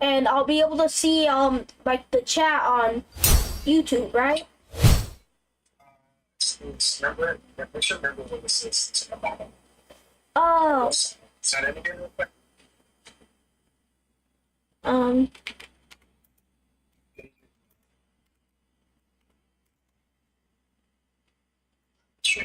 and I'll be able to see like the chat on YouTube, right? Remember, we should remember what this is to the bottom. Oh. Is that it again real quick? Sure.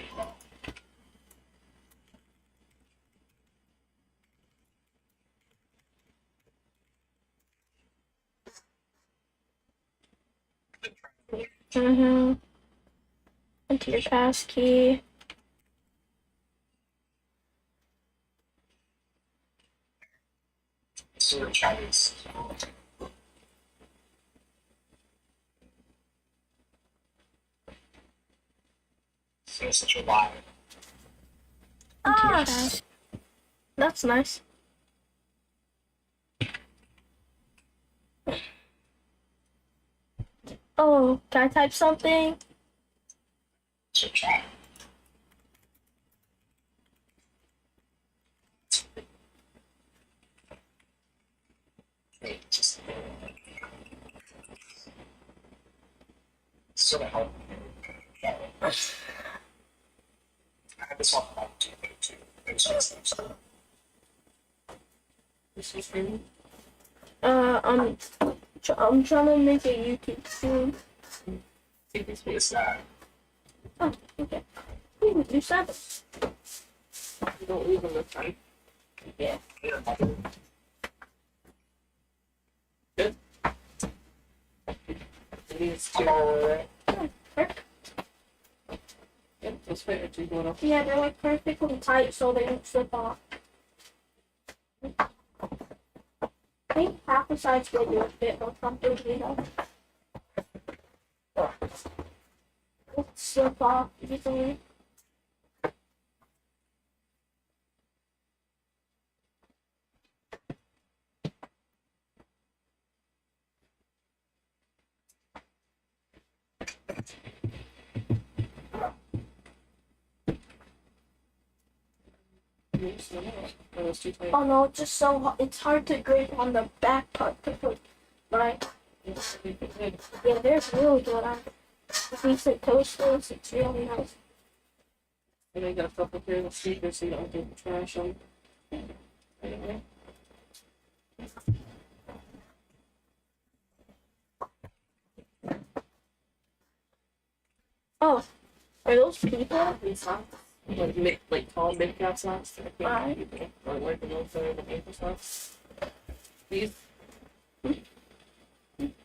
Enter your passkey. So the Chinese. So such a lie. Ah, that's nice. Oh, can I type something? So chat. Wait, just sort of help. I had this on my TV too. This is streaming. I'm trying to make a YouTube soon. What is that? Oh, okay. Ooh, do 7. You don't leave them this time. Yeah. Good. It needs to. Oh, perfect. Yep, those favorite two going off. Yeah, they're like perfectly tight so they don't slip off. I think half the sides will do a bit or something, you know. It'll slip off easily. Oh no, it's just so it's hard to grip on the back part to put, right? Yeah, they're really good on decent toasters. It's really nice. And I got a couple pairs of sneakers so you don't get trash on. Anyway. Oh, are those people? These socks, like tall mid-calf socks that I can't use people. Or like the ones that are the ankle socks. These.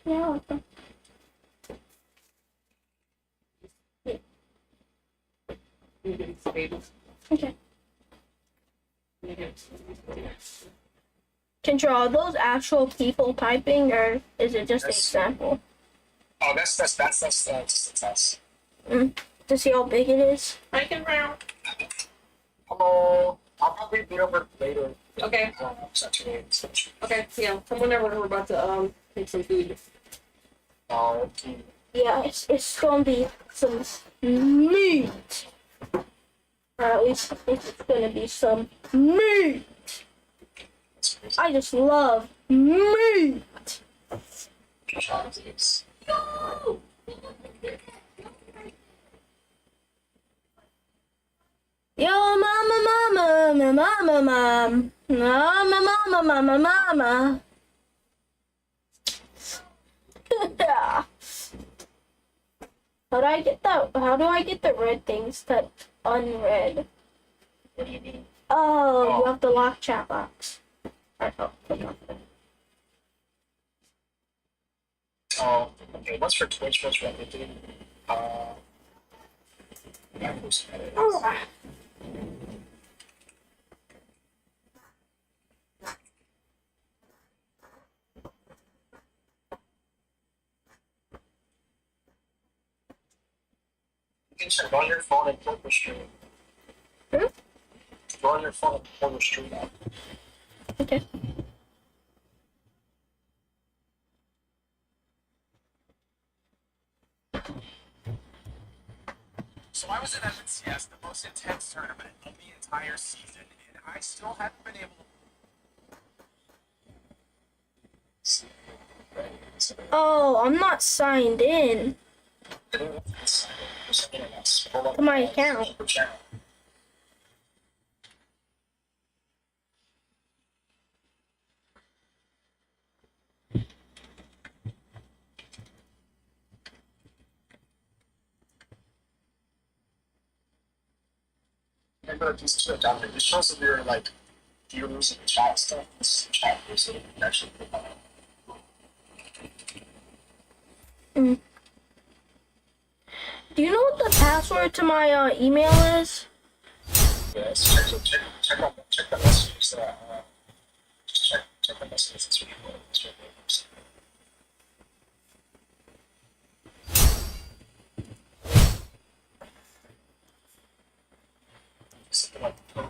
Yeah, I like them. You get these babies. Okay. You get these. Control, are those actual people typing or is it just an example? Oh, that's the test. To see how big it is? I can round. Hello. I'll probably be over later. Okay. Okay, yeah. Come whenever we're about to make some food. Okay. Yeah, it's gonna be some meat. Or at least it's gonna be some meat. I just love meat. Yo, mama, mom. Mama. Yeah. How do I get the red things to unread? What do you mean? Oh, you have to lock chat box. Alright, click on it. Oh, okay. What's for Twitch? What's for everything? Yeah, who's Oh. You can check on your phone and pull the stream. Hmm? Go on your phone and pull the stream out. Okay. So I was in MNCS, the most intense tournament of the entire season, and I still haven't been able to. Oh, I'm not signed in to my account. Remember, just to adopt it. It shows that you're like viewers and chat stuff. This chat is actually. Mm. Do you know what the password to my email is? Yes, check the messages. Just check the messages. It's really good. It's really good. Something like the code.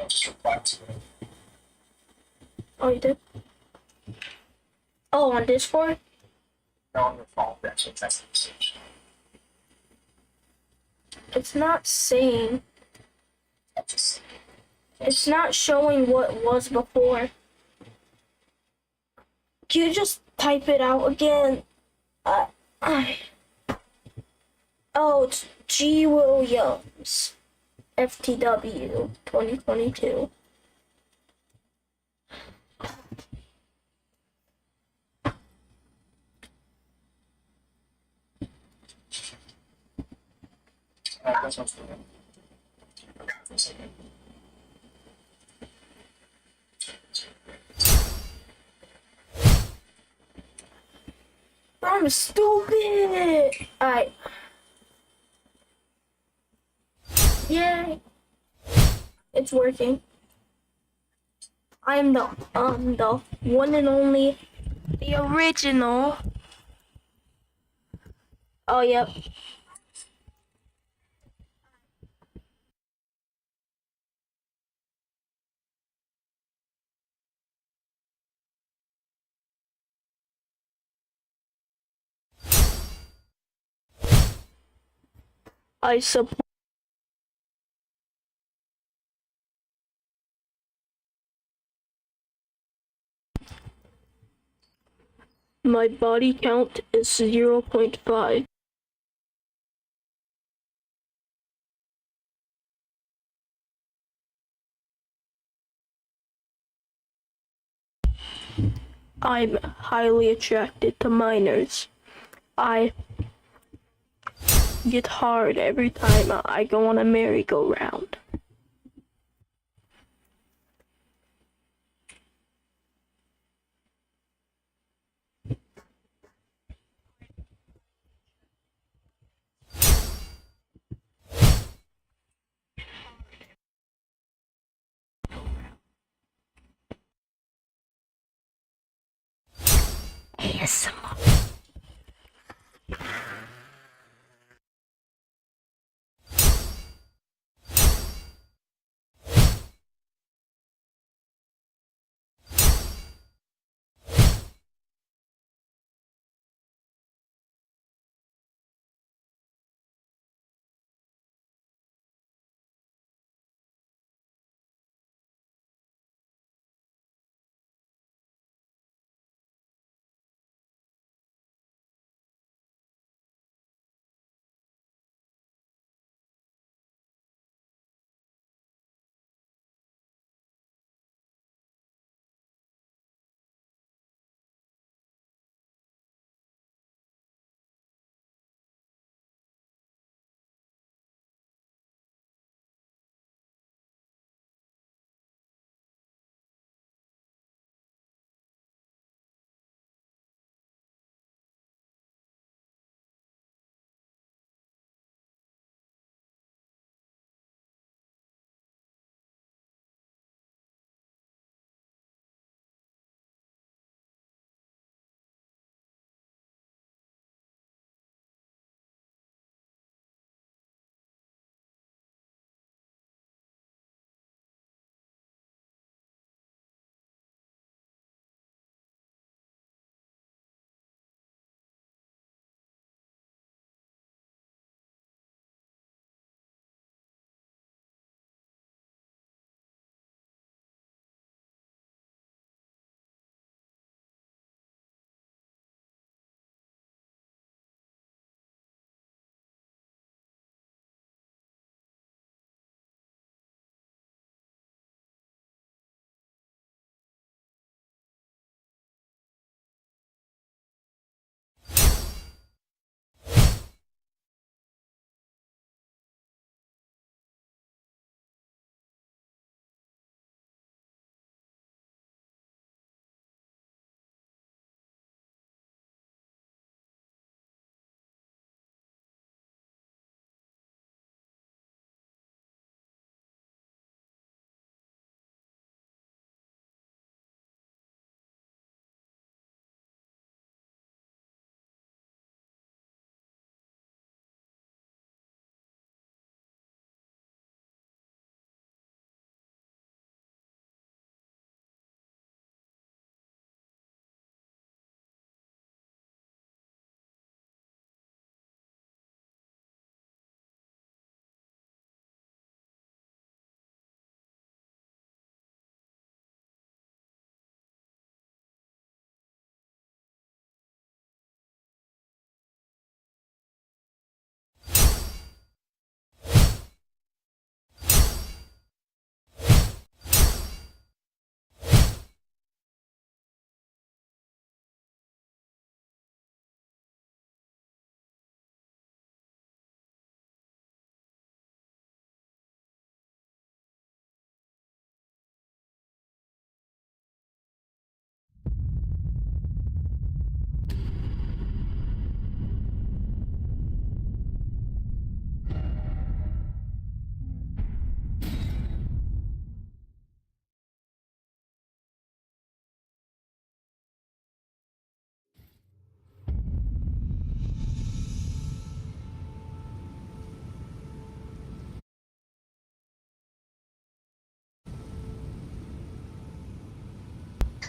Just reply to it. Oh, you did? Oh, on Discord? No, on your phone. Actually, text the message. It's not saying. Just It's not showing what was before. Can you just type it out again? I... Oh, it's G. Williams. FTW 2022. this one's for you. Okay, for a second. I'm stupid! Alright. Yay! It's working. I'm the one and only, the original. Oh, yep. I support. My body count is 0.5. I'm highly attracted to minors. I get hard every time I go on a merry-go-round. ASMR.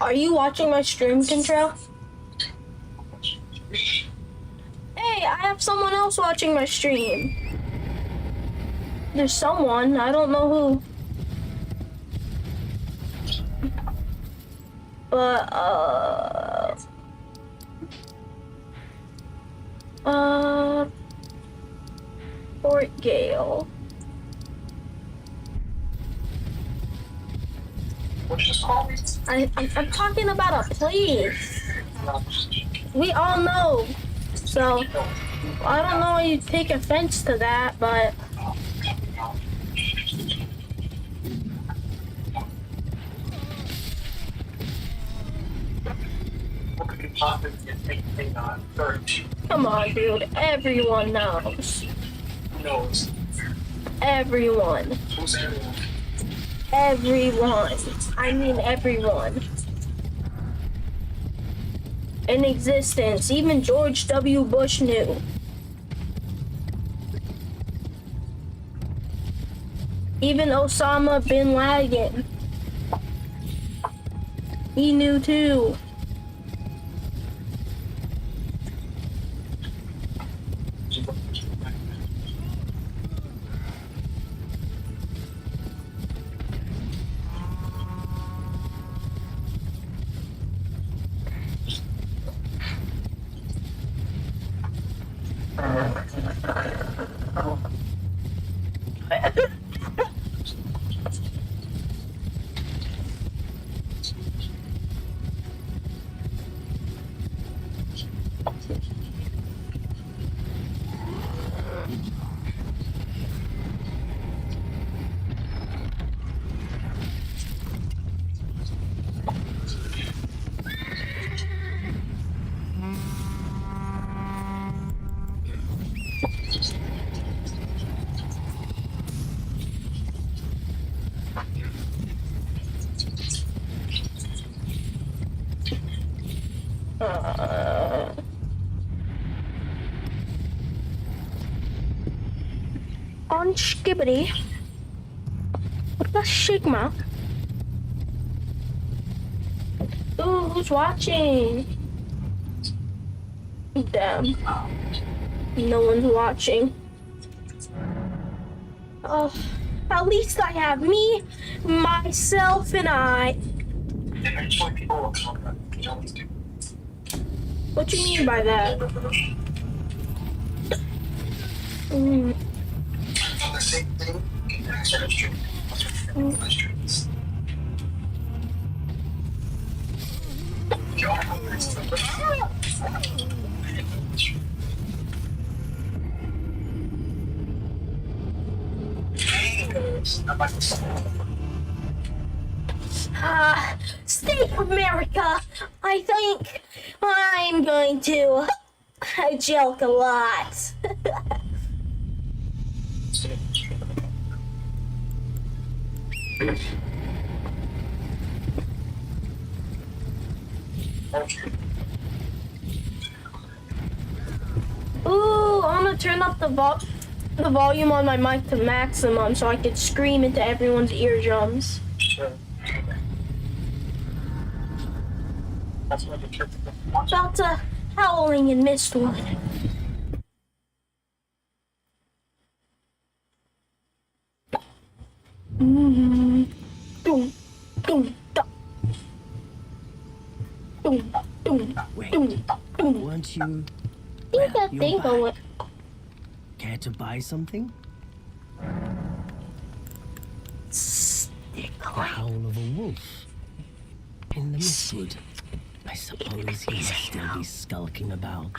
Are you watching my stream, Control? Hey, I have someone else watching my stream. There's someone, I don't know who. But, Fort Gale. What's this called? I'm talking about a place. We all know. So, I don't know if you take offense to that, but... What could you possibly think on? Come on, dude. Everyone knows. Who knows? Everyone. Who's everyone? Everyone. I mean everyone. In existence. Even George W. Bush knew. Even Osama bin Laden. He knew too. On Skibbity. What the Sigma? Ooh, who's watching? Damn. No one's watching. Oh, at least I have me, myself, and I. Eventually people will come back. You always do. What do you mean by that? Mm. The same thing can be sort of true. State of America, I think I'm going to joke a lot. Ooh, I'm gonna turn up the volume on my mic to maximum so I could scream into everyone's eardrums. Sure. That's what the church is. About howling in Mistwood. Doom, doom, da. Doom, doom, Wait, doom, doom. weren't you Think that you're thing back. going. care to buy something? The howl of a wolf in the mistwood. I suppose he must still be skulking about.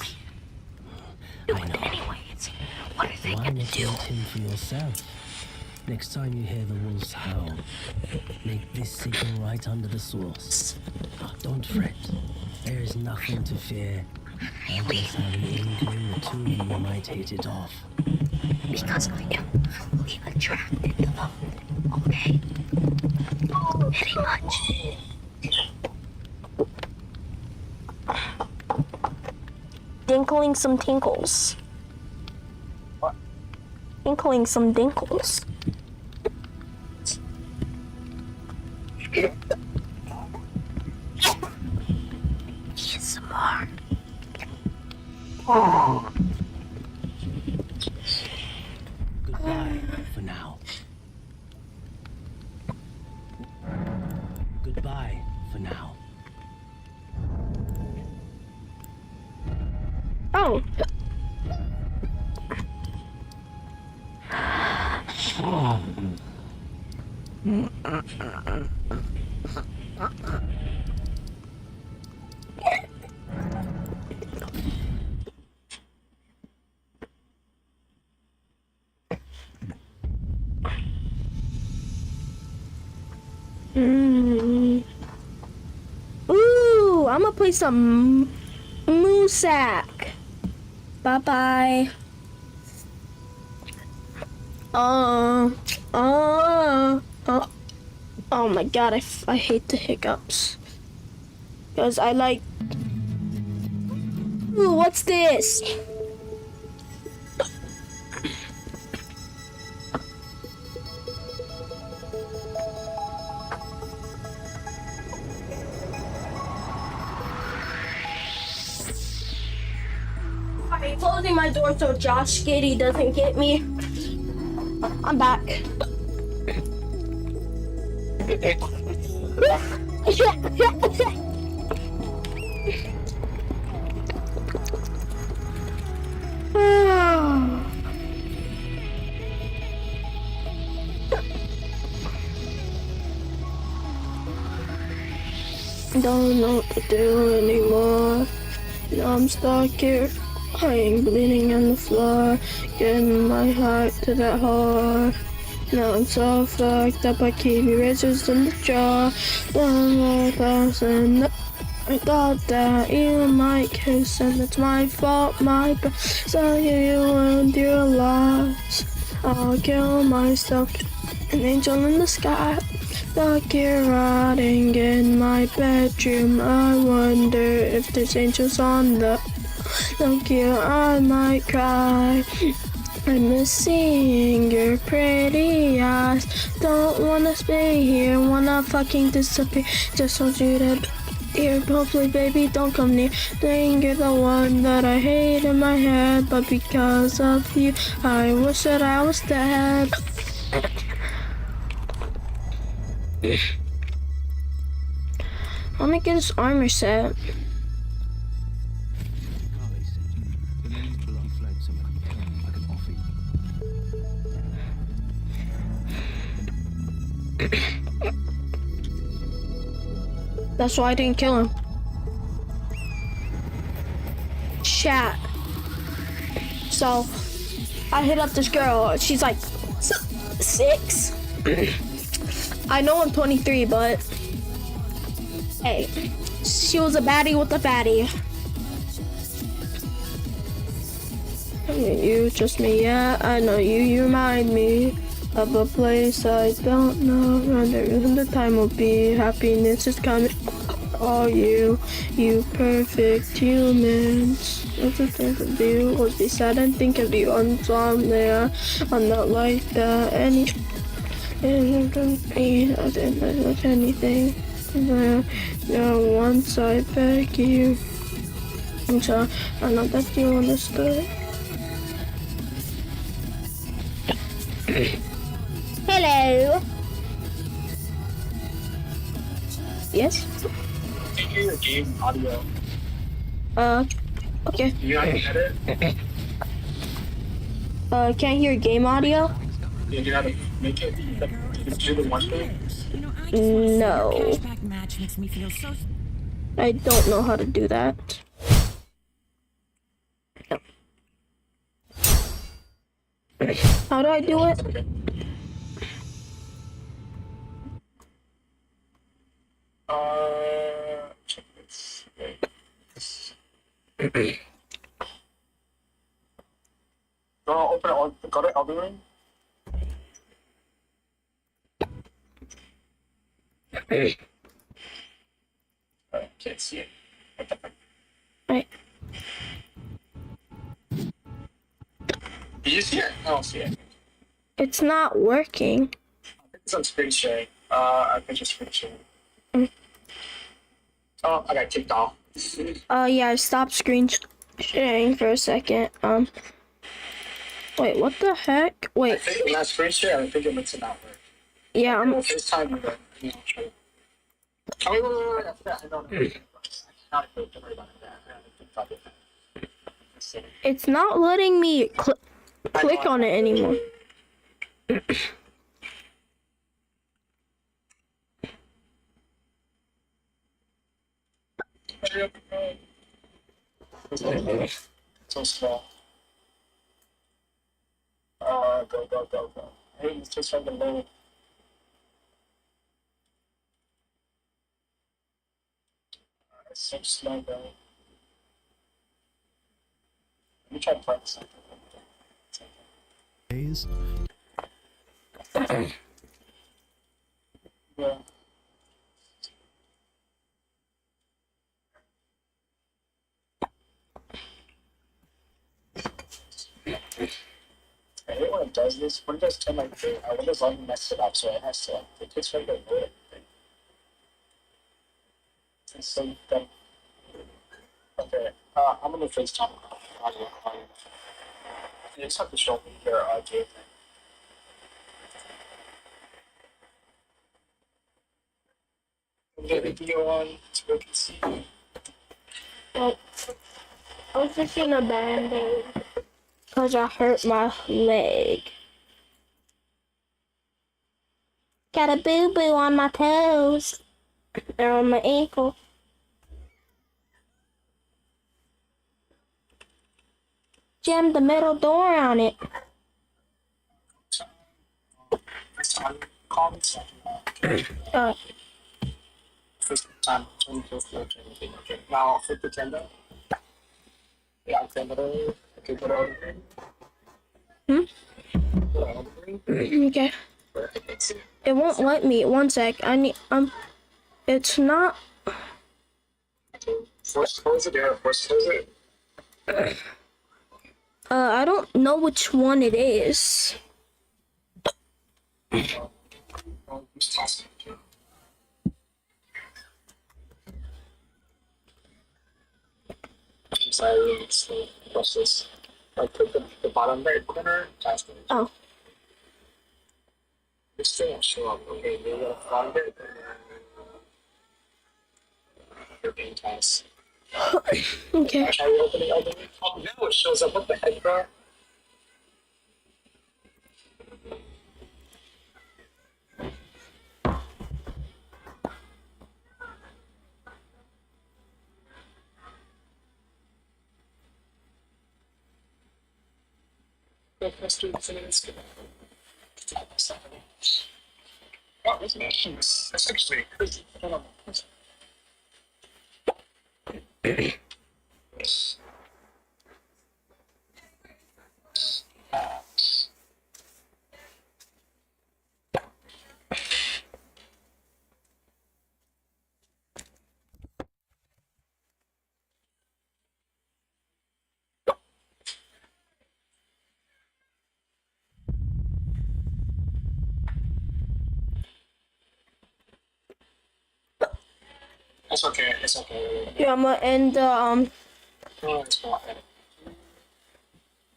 I know. Anyways, what are they Why gonna not do? hunt him for yourself? Next time you hear the wolf's howl, make this signal right under the source. Don't fret. There is nothing to fear. I just have an inkling the two of you might hit it off. Because I am fully attracted to them. Okay? Very much. Dinkling some tinkles. What? Dinkling some dinkles. Goodbye for now. Goodbye for now. Oh. Ooh, I'm gonna play some Moosack. Bye bye. Oh my god, I hate the hiccups. Because I like. Ooh, what's this? Alright, closing my door so Josh Skitty doesn't get me. I'm back. Don't know what to do anymore. Now I'm stuck here, lying bleeding on the floor, getting my heart to that whore. Now I'm so fucked up, I keep erasers in the jar. 1,000. I thought that you might kiss, and it's my fault, my bad. So you and your loss. I'll kill myself, an angel in the sky. Stuck here rotting in my bedroom. I wonder if there's angels on the. Look you, I might cry. I miss seeing your pretty eyes. Don't wanna stay here, wanna fucking disappear. Just want you to be here. Hopefully, baby, don't come near. Think you're the one that I hate in my head, but because of you, I wish that I was dead. Let me get his armor set. That's why I didn't kill him. Chat. So, I hit up this girl. She's like 6. I know I'm 23, but hey, she was a baddie with a fatty. You, just me, yeah, I know you. You remind me of a place I don't know. When the time will be, happiness is coming. Oh, you perfect humans. What's the thing to do? Would be sad and think of you on some there. I'm not like that. I didn't like anything. Once I beg you. So I know that you understood. Hello. Yes? Can you hear your game audio? Okay. You know how to edit? Can't hear game audio? Yeah, you know how to make it? You can do the one thing? No. I don't know how to do that. No. How do I do it? Okay. Check this. Okay. Open it. Go to Elden Ring. Can't see it. What the fuck? Right. Do you see it? I don't see it. It's not working. It's on screen sharing. I think it's screen sharing. Oh, I got kicked off. Yeah, stop screen. sharing for a second. Wait, what the heck? I Wait, think last screen share, I think it makes it not work. yeah, Well, FaceTime and then, try. Oh, wait, I forgot. I don't know. I cannot do it. Don't worry about it. I think about it. it's not letting me click on it anymore. So small. Go. Hey, it's just from the load. It's so slow, bro. Let me try to play something. Days. Yeah. I hate when it does this. When it does turn like the Windows 11 mess it up, so it has to it takes forever to load everything. It's so dumb. Okay, I'm gonna FaceTime audio. You just have to show me your game thing. I'm gonna video on so we can see. Well, I was just in a band-aid because I hurt my leg. Got a boo-boo on my toes or on my ankle. Jammed the middle door on it. FaceTime call me so Uh, FaceTime 24/7. Okay, now flip the camera. Yeah, camera. Okay, go to everything. Go to everything. okay. Let's see. It won't let me. One sec. I need, it's not, Force close it, yeah, force close it. I don't know which one it is. Just toss it. I'm sorry, it's the process. I put the bottom right corner, task it. Oh, This still won't show up. Okay, you're gonna find it, and then you're being tasked. okay. Try reopening Elden. Oh, now it shows up. What the heck, bro? Let's do this in an instant. Wow, this is that's actually crazy. Hold on. It's okay. It's okay. Yeah, I'm gonna end, No, it's not.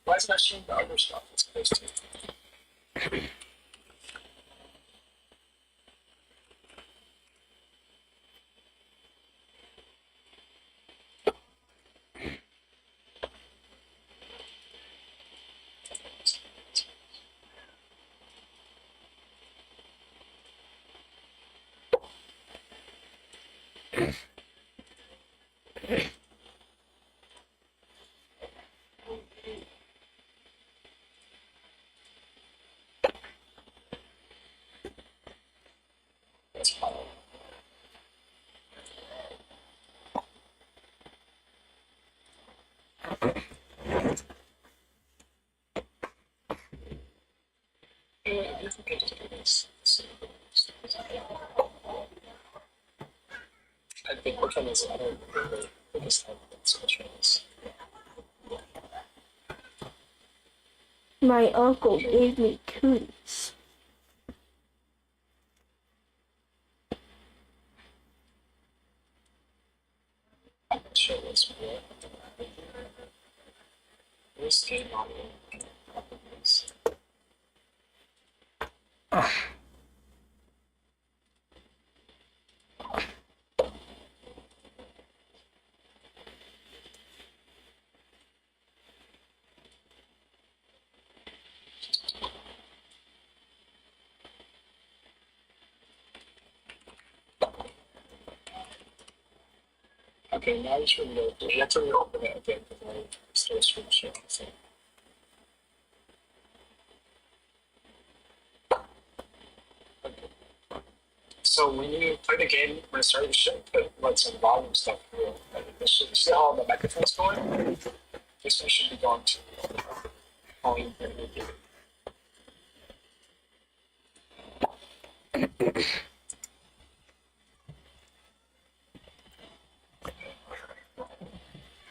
Why is it not showing the other stuff it's supposed to? That's fine. It's okay to do this. I think which one is it? I don't remember. I think it's which one is. my uncle gave me cooties. I'm not sure what's what. this game on Okay, now you should know. You have to reopen it again because I still screen sharing. So when you play the game, when it started, you should put like some volume stuff through it. Like, this should see how the microphone's going. This one should be going to volume.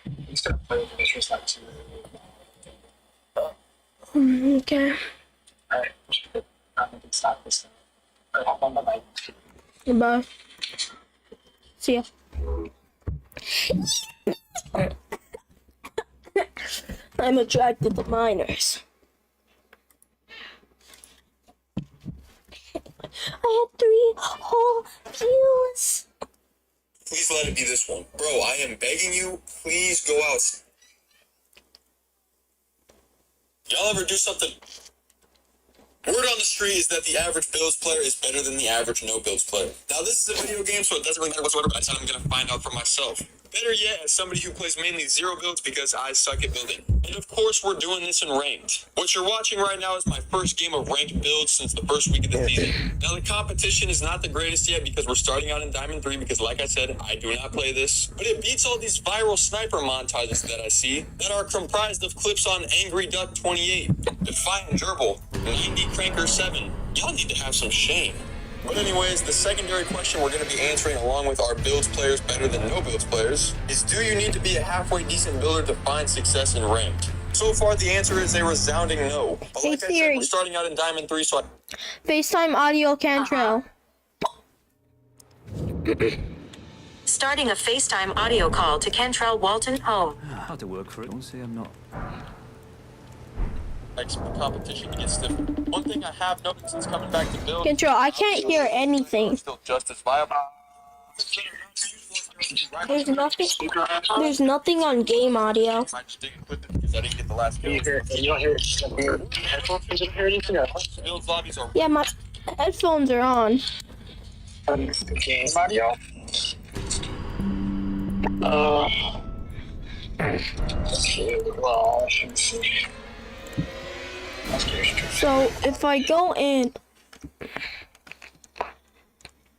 I'm just gonna play with this just like two. Okay. Alright, I'm gonna stop this now. Alright, hop on the mic. Goodbye. See ya. I'm attracted to minors. I had 3 whole views. Please let it be this one. Bro, I am begging you, please go out. Y'all ever do something? Word on the street is that the average builds player is better than the average no builds player. Now this is a video game, so it doesn't really matter whatsoever, but I said I'm gonna find out for myself. Better yet, as somebody who plays mainly 0 builds because I suck at building. And of course, we're doing this in ranked. What you're watching right now is my first game of ranked builds since the first week of the season. Now the competition is not the greatest yet because we're starting out in Diamond 3 because like I said, I do not play this. But it beats all these viral sniper montages that I see that are comprised of clips on Angry Duck 28, Defiant Gerbil, 90 Cranker 7. Y'all need to have some shame. But anyways, the secondary question we're going to be answering along with our builds players better than no builds players is, do you need to be a halfway decent builder to find success in ranked? So far the answer is a resounding no. But Hey, like I said, Siri. we're starting out in Diamond 3, so FaceTime audio Cantrell. Starting a FaceTime audio call to Cantrell Walton home. Hard to work for it. Honestly, I'm not. the competition gets stiff. One thing I have noticed since coming back to build, Control, I can't hear anything. still just as viable. There's nothing. There's nothing on game audio. I just didn't clip it because I didn't get the last kill. You don't hear headphones? You don't hear anything? Or Builds lobbies are Yeah, my headphones are on. game audio? Okay, well, I should see. So if I go in,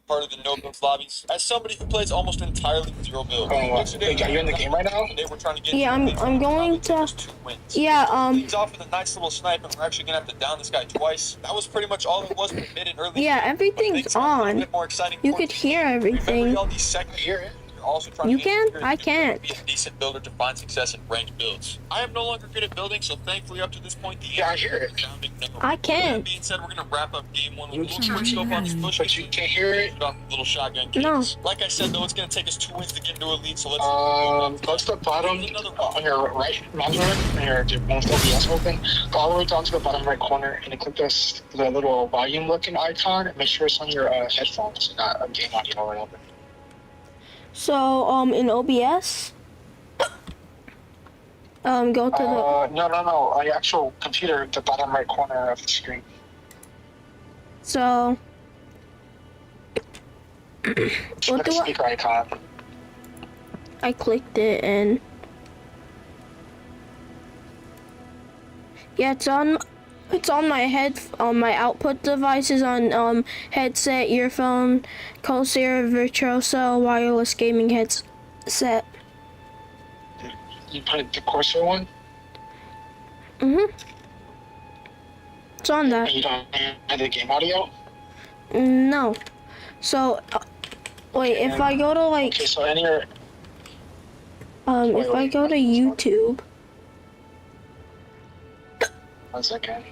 part of the no builds lobbies. As somebody who plays almost entirely 0 builds, Wait, are you in the game right now? today we're trying to get yeah, I'm going to. 2 wins. Yeah, Leads off with a nice little snipe, and we're actually gonna have to down this guy twice. That was pretty much all it was for mid and early. Yeah, But everything's things got a little on. bit more exciting You for could us. hear Remember everything. all these second year. You're also trying You to can? ensure I that you can't. Be a decent builder to find success in ranked builds. I am no longer good at building, so thankfully up to this point, the Yeah, I hear it. resounding no. I With can. that being said, we're gonna wrap up game 1 with a little quick scope on this bush. But you can't hear it? Shoot off the little shotgun No. case. Like I said, though, it's gonna take us 2 wins to get into a lead, so let's. Go to the bottom on your right mouse button, and your OBS open. Go all the way down to the bottom right corner, and then click this the little volume looking icon. And make sure it's on your headphones, not a game audio or whatever. So in OBS, go to the. No, on your actual computer, the bottom right corner of the screen. So Click what the do I? speaker icon. I clicked it and. Yeah, it's on. It's on my head, on my output devices, on headset, earphone, Corsair Virtuoso wireless gaming headset. You put the Corsair one, It's on that. and you don't have the game audio. No. So, wait, if I go to like, Okay, so in your if I go to YouTube, 1 second.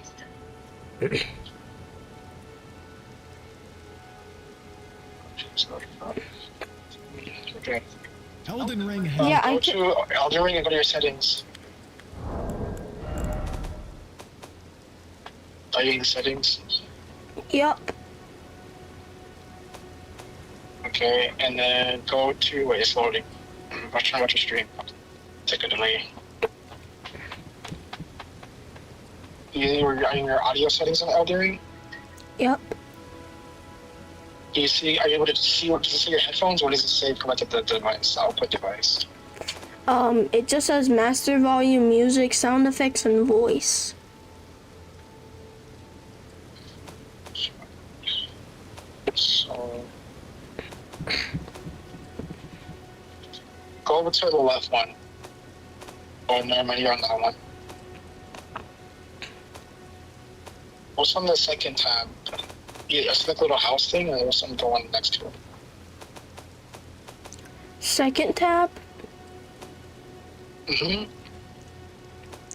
Okay. Elden Ring has yeah, I Go can. to Elden Ring and go to your settings. Are you in the settings? Yup. Okay, and then go to, wait, it's loading. Watch your stream. Take a delay. You are in your audio settings in Elden. Yup. Do you see, are you able to see, does it say your headphones, or does it say connected to the device, output device? It just says master volume, music, sound effects, and voice. So, go over to the left one. Oh, never mind, you're on that one. What's on the second tab? Yeah, it's like a little house thing, or there's something going next to it. Second tab? Mm-hmm.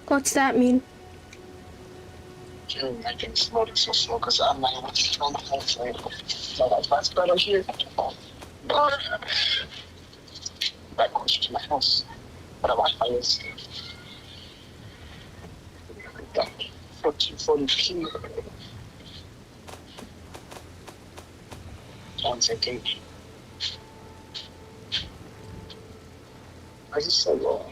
What's that mean? Dude, my thing's loading so slow because I'm not able to turn on the whole thing. So that's why it's better here. Back closer to my house. But the Wi-Fi is 1440p. 1 second. I just so low.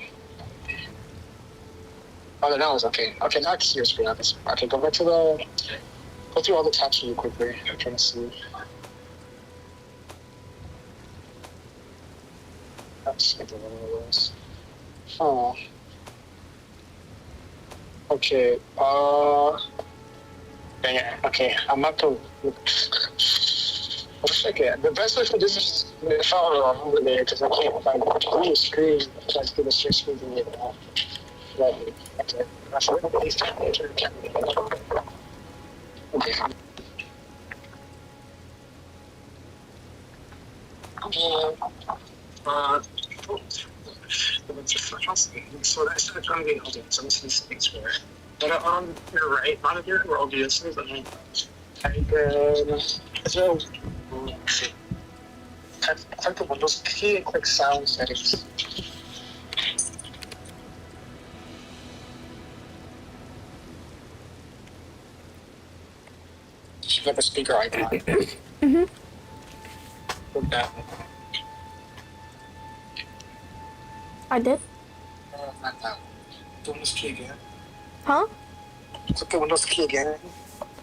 Oh, that was okay. Okay, now I can see your screen. Okay, go back to the. Go through all the tabs really quickly. I'm trying to see. Let's get one of those. Oh. Okay. Yeah. Okay. I'm not to. Okay. The best way for this is if I were over there because I can't find the screen. Try to get a share screen and get it off. Right. Okay. That's what it is. Okay. So that's the trying to get Elden. So this is things for it. But on your right monitor, where OBS is, and then so type the Windows key and click sound settings. You have a speaker icon. Mm-hmm. Click that. I did. Not that one. The Windows key again. Huh? Click the Windows key again.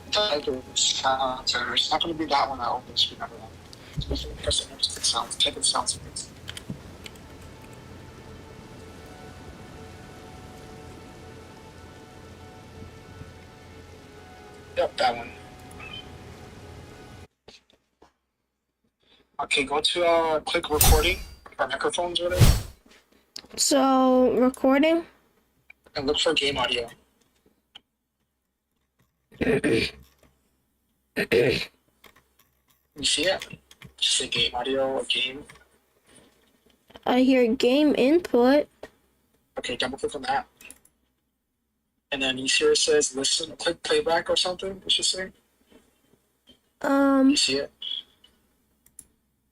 It's not going to be that one that opens screen everyone. Especially press it next to the sounds. Check the sound settings. Yep, that one. Okay, go to click recording or microphones or whatever. So, recording? And look for game audio. You see it? Just say game audio or game. I hear game input. Okay, double click on that. And then you see where it says listen, click playback or something, it should say. You see it?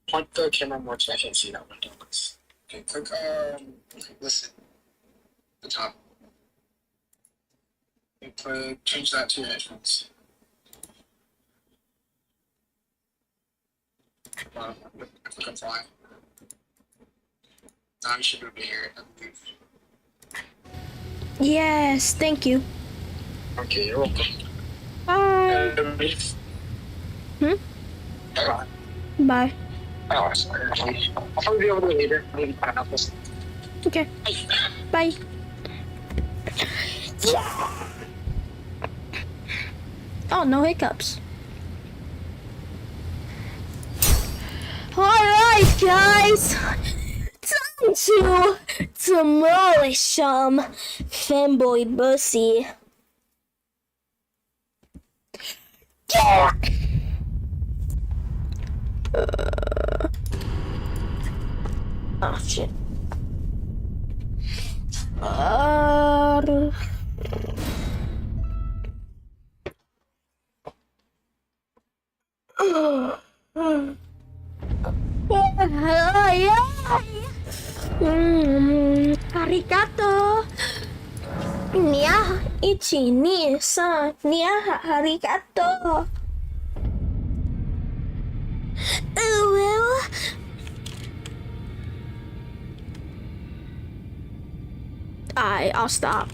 Point the camera more so I can't see that window. Okay, click listen. The top. And click change that to your headphones. Click on fly. Now you should be able to hear it, I believe. Yes, thank you. Okay, you're welcome. Bye. Hmm? Bye. Bye. Oh, sorry. I'll probably be able to later. Maybe find out this. Okay. Bye. Yeah. Oh, no hiccups. Alright, guys. Time to demolish some fanboy bussy. Yeah. Oh, shit. Arigato. Nia ichi ni san nia arigato. Well. I'll stop.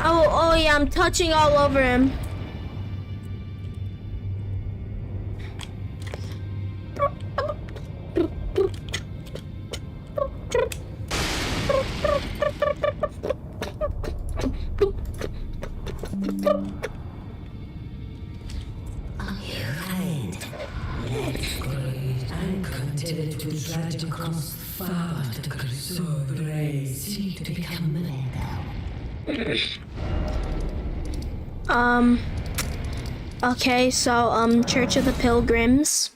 Oh yeah, I'm touching all over him. Okay, so Church of the Pilgrims.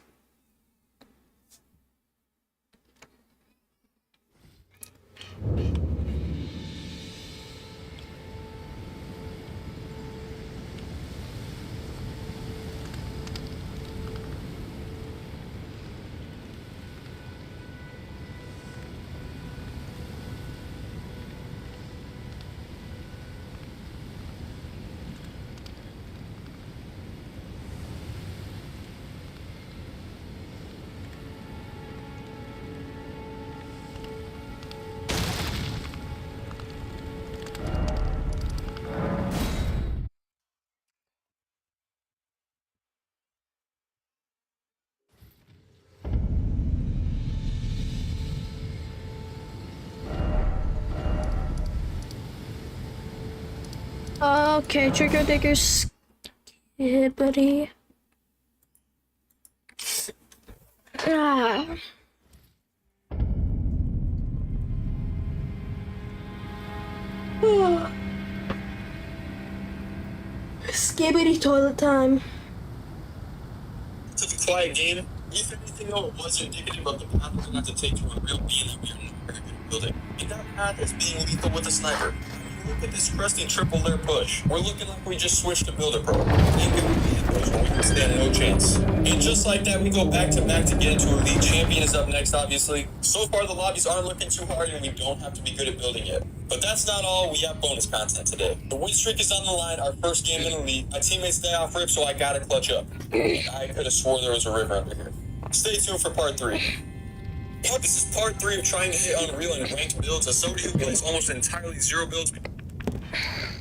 Okay, trigger diggers. Skibbity. Skibbity toilet time. To the quiet game, if anything though, it was indicative of the path we're going to have to take to a real being that we are not very good at building. And that path is being lethal with a sniper. Look at this crusty triple layer push. We're looking like we just switched to Builder Pro. Thank God we hit those when we can stand no chance. And just like that, we go back to back to get into Elite. Champion is up next, obviously. So far, the lobbies aren't looking too hard, and we don't have to be good at building yet. But that's not all. We have bonus content today. The win streak is on the line, our first game in Elite. My teammates stay off rip, so I gotta clutch up. And I could have swore there was a river under here. Stay tuned for part 3. But this is part 3 of trying to hit Unreal and ranked builds as somebody who plays almost entirely zero builds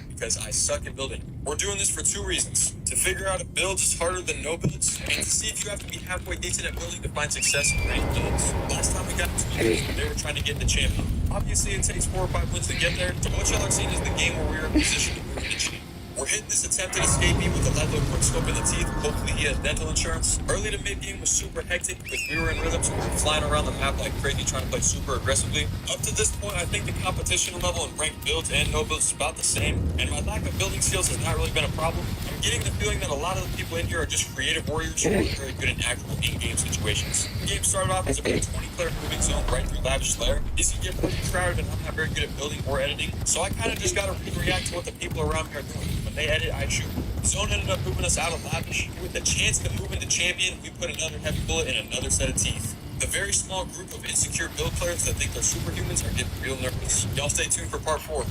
because I suck at building. We're doing this for 2 reasons. To figure out if builds is harder than no builds, and to see if you have to be halfway decent at building to find success in ranked builds. Last time we got to it, they were trying to get the champion. Obviously it takes 4 or 5 wins to get there, so what y'all are seeing is the game where we're in position to move the champion. We're hitting this attempted escapee with a Ledlow quickscope in the teeth. Hopefully he has dental insurance. Early to mid game was super hectic because we were in rhythm, so we were flying around the map like crazy trying to play super aggressively. Up to this point, I think the competition level in ranked builds and no builds is about the same, and my lack of building skills has not really been a problem. I'm getting the feeling that a lot of the people in here are just creative warriors who are very good in actual in-game situations. The game started off as a 20-player moving zone right through Lavish Lair. This can get pretty crowded and I'm not very good at building or editing, so I kind of just got to react to what the people around me are doing. When they edit, I shoot. Zone ended up moving us out of Lavish. With the chance to move into Champion, we put another heavy bullet in another set of teeth. The very small group of insecure build players that think they're superhumans are getting real nervous. Y'all stay tuned for part 4.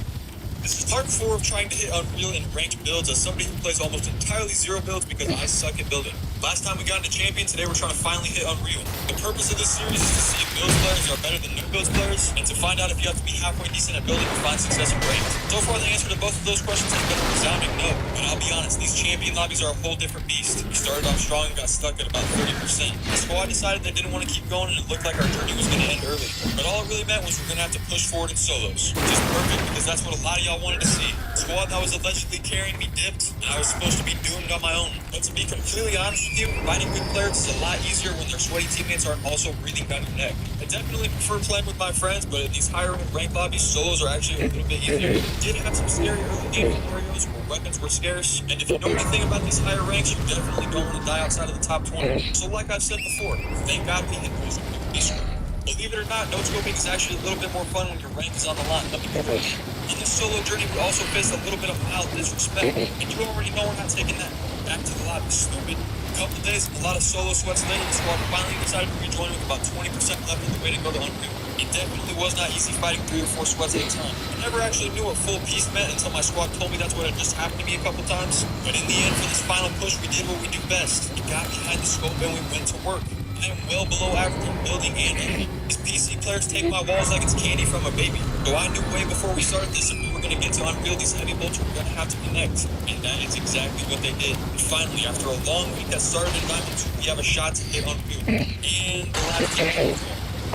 This is part 4 of trying to hit Unreal in ranked builds as somebody who plays almost entirely zero builds because I suck at building. Last time we got into Champion, today we're trying to finally hit Unreal. The purpose of this series is to see if builds players are better than new builds players, and to find out if you have to be halfway decent at building to find success in ranked. So far, the answer to both of those questions has been a resounding no. But I'll be honest, these Champion lobbies are a whole different beast. We started off strong and got stuck at about 30%. The squad decided they didn't want to keep going, and it looked like our journey was going to end early. But all it really meant was we're going to have to push forward in solos, which is perfect because that's what a lot of y'all wanted to see. The squad that was allegedly carrying me dipped, and I was supposed to be doomed on my own. But to be completely honest with you, finding good players is a lot easier when their sweaty teammates aren't also breathing down your neck. I definitely prefer playing with my friends, but in these higher ranked lobbies, solos are actually a little bit easier. We did have some scary early game scenarios where weapons were scarce, and if you know anything about these higher ranks, you definitely don't want to die outside of the top 20. So like I've said before, thank God we hit those with. Believe it or not, no scoping is actually a little bit more fun when your rank is on the line. Let me be real. In this solo journey, we also faced a little bit of mild disrespect, and you already know we're not taking that. Back to the lobby, stupid. couple days, a lot of solo sweats later, the squad finally decided to rejoin with about 20% left in the way to go to Unreal. It definitely was not easy fighting 3 or 4 sweats at a time. I never actually knew what full peace meant until my squad told me that's what had just happened to me a couple times. But in the end, for this final push, we did what we do best. We got behind the scope and we went to work. I am well below average in building and editing. These PC players take my walls like it's candy from a baby. So I knew way before we started this, if we were going to get to Unreal, these heavy bolts were going to have to connect. And that is exactly what they did. And finally, after a long week that started in Diamond 2, we have a shot to hit Unreal. And the ladder came out.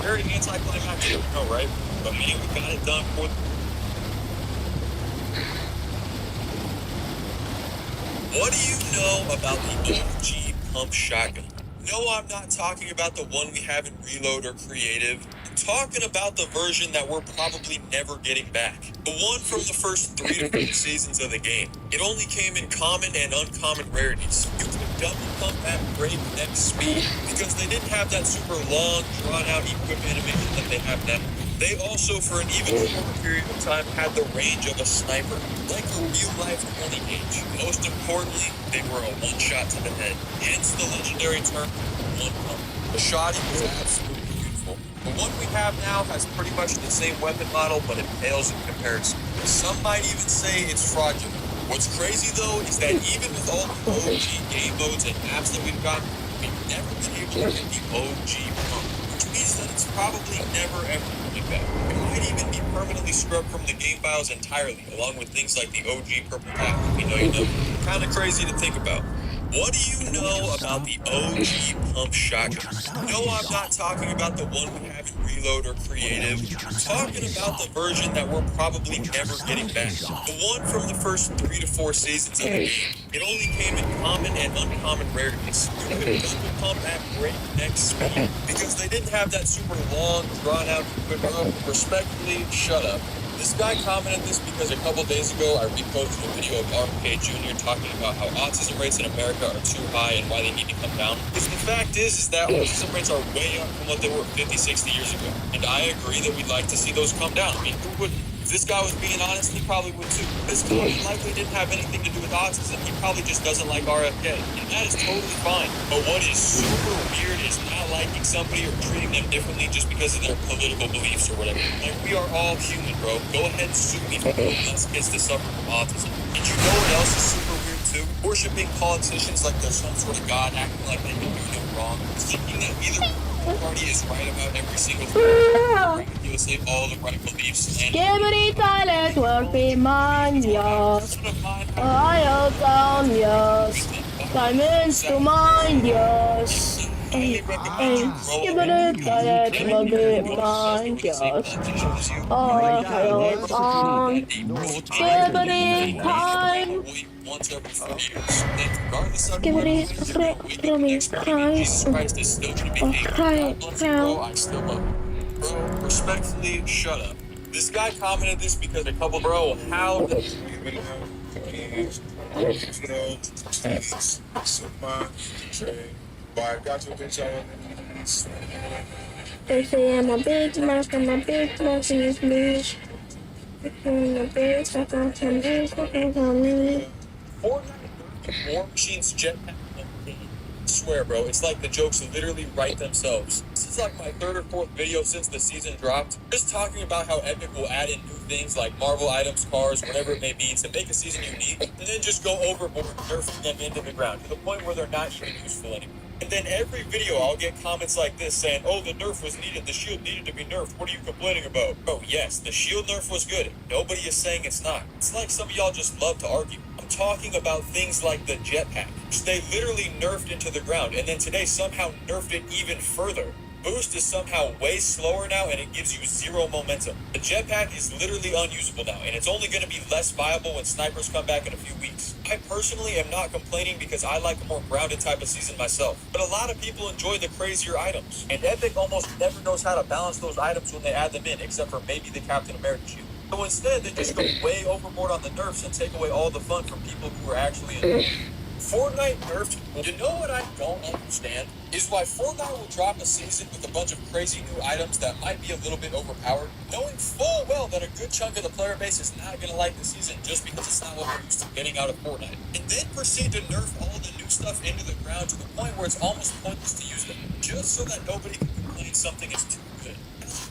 Very anticlimactic, I know, right? But man, we got it done for. What do you know about the OG pump shotgun? No, I'm not talking about the one we have in Reload or Creative. I'm talking about the version that we're probably never getting back. The one from the first 3 to 4 seasons of the game. It only came in common and uncommon rarities. You could double pump at breakneck speed because they didn't have that super long, drawn-out equip animation that they have now. They also, for an even shorter period of time, had the range of a sniper, like a real-life 20 gauge. Most importantly, they were a one-shot to the head, hence the legendary term, one pump. The shotty was absolutely beautiful. The one we have now has pretty much the same weapon model, but it pales in comparison. Some might even say it's fraudulent. What's crazy, though, is that even with all the OG game modes and maps that we've got, we've never been able to get the OG pump, which means that it's probably never ever coming back. It might even be permanently scrubbed from the game files entirely, along with things like the OG purple tap. You know, kind of crazy to think about. What do you know about the OG pump shotgun? No, I'm not talking about the one we have in Reload or Creative. I'm talking about the version that we're probably never getting back. The one from the first 3 to 4 seasons of the game. It only came in common and uncommon rarities. You could double pump at breakneck speed because they didn't have that super long, drawn-out equipment. Respectfully, shut up. This guy commented this because a couple days ago I reposted a video of RK Jr. talking about how autism rates in America are too high and why they need to come down. Because the fact is that autism rates are way up from what they were 50, 60 years ago. And I agree that we'd like to see those come down. I mean, who wouldn't? If this guy was being honest, he probably would too. This guy likely didn't have anything to do with autism. He probably just doesn't like RFK. And that is totally fine. But what is super weird is not liking somebody or treating them differently just because of their political beliefs or whatever. Like, we are all human, bro. Go ahead and sue me for less kids to suffer from autism. And you know what else is super weird too? Worshipping politicians like they're some sort of god, acting like they can do no wrong. Thinking that either party is right about every single thing. Ridiculously all the right beliefs and Skibidi toilet will be mine, yes. I'll down, yes. Diamonds to mine, yes. Skibidi toilet will be mine, yes. I'll down. Skibidi time. once every 4 years. Then regardless of Jesus Christ is still gonna be hated. Bro, I still love you. Bro, respectfully, shut up. This guy commented this because a couple, bro, how the they say I'm a big mouth and a big mouth is me. War Machine's jetpack. I swear, bro, it's like the jokes literally write themselves. This is like my 3rd or 4th video since the season dropped. Just talking about how Epic will add in new things like Marvel items, cars, whatever it may be to make a season unique, and then just go overboard, nerfing them into the ground to the point where they're not even useful anymore. And then every video I'll get comments like this saying, oh, the nerf was needed, the shield needed to be nerfed, what are you complaining about? Bro, yes, the shield nerf was good. Nobody is saying it's not. It's like some of y'all just love to argue. I'm talking about things like the jetpack, which they literally nerfed into the ground, and then today somehow nerfed it even further. Boost is somehow way slower now, and it gives you 0 momentum. The jetpack is literally unusable now, and it's only going to be less viable when snipers come back in a few weeks. I personally am not complaining because I like a more grounded type of season myself, but a lot of people enjoy the crazier items, and Epic almost never knows how to balance those items when they add them in, except for maybe the Captain America shield. So instead, they just go way overboard on the nerfs and take away all the fun from people who are actually in Fortnite nerfed. You know what I don't understand? Is why Fortnite will drop a season with a bunch of crazy new items that might be a little bit overpowered, knowing full well that a good chunk of the player base is not going to like the season just because it's not what we're used to getting out of Fortnite. And then proceed to nerf all the new stuff into the ground to the point where it's almost pointless to use them, just so that nobody can complain something is too good.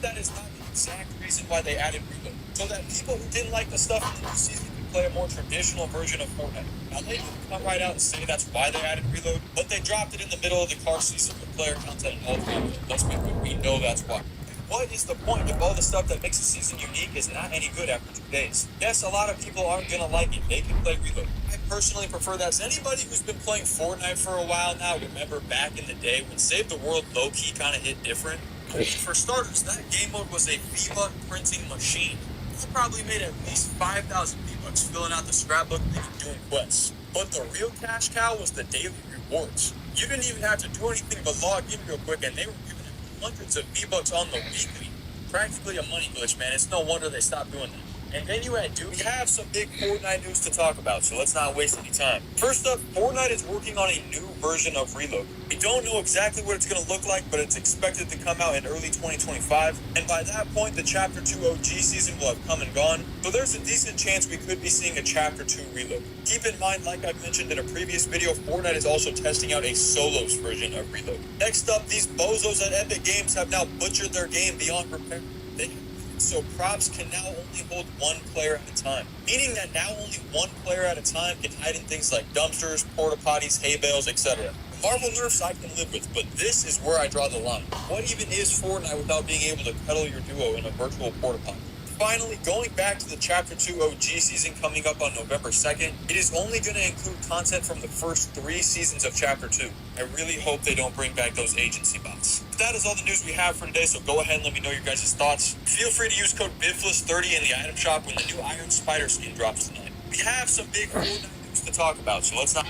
That is not the exact reason why they added reload, so that people who didn't like the stuff in the new season could play a more traditional version of Fortnite. Now, they didn't come right out and say that's why they added reload, but they dropped it in the middle of the car season with player content and all three. Let's be quick, we know that's why. What is the point if all the stuff that makes a season unique is not any good after 2 days? Yes, a lot of people aren't gonna like it. They can play reload. I personally prefer that. Anybody who's been playing Fortnite for a while now, remember back in the day when Save the World low-key kind of hit different? For starters, that game mode was a V-Buck printing machine. I probably made at least 5,000 V-Bucks filling out the scrapbook and doing quests. But the real cash cow was the daily rewards. You didn't even have to do anything but log in real quick, and they were giving hundreds of V-Bucks on the weekly. Practically a money glitch, man. It's no wonder they stopped doing that. And then you had we have some big Fortnite news to talk about, so let's not waste any time. First up, Fortnite is working on a new version of Reload. We don't know exactly what it's going to look like, but it's expected to come out in early 2025. And by that point, the Chapter 2 OG season will have come and gone. So there's a decent chance we could be seeing a Chapter 2 Reload. Keep in mind, like I've mentioned in a previous video, Fortnite is also testing out a solos version of Reload. Next up, these bozos at Epic Games have now butchered their game beyond repair. So props can now only hold one player at a time, meaning that now only one player at a time can hide in things like dumpsters, porta potties, hay bales, etc. Marvel nerfs I can live with, but this is where I draw the line. What even is Fortnite without being able to cuddle your duo in a virtual porta potty? Finally, going back to the Chapter 2 OG season coming up on November 2nd, it is only going to include content from the first 3 seasons of Chapter 2. I really hope they don't bring back those agency bots. That is all the news we have for today, so go ahead and let me know your guys' thoughts. Feel free to use code BIFLESS30 in the item shop when the new Iron Spider skin drops tonight. We have some big Fortnite news to talk about, so let's not...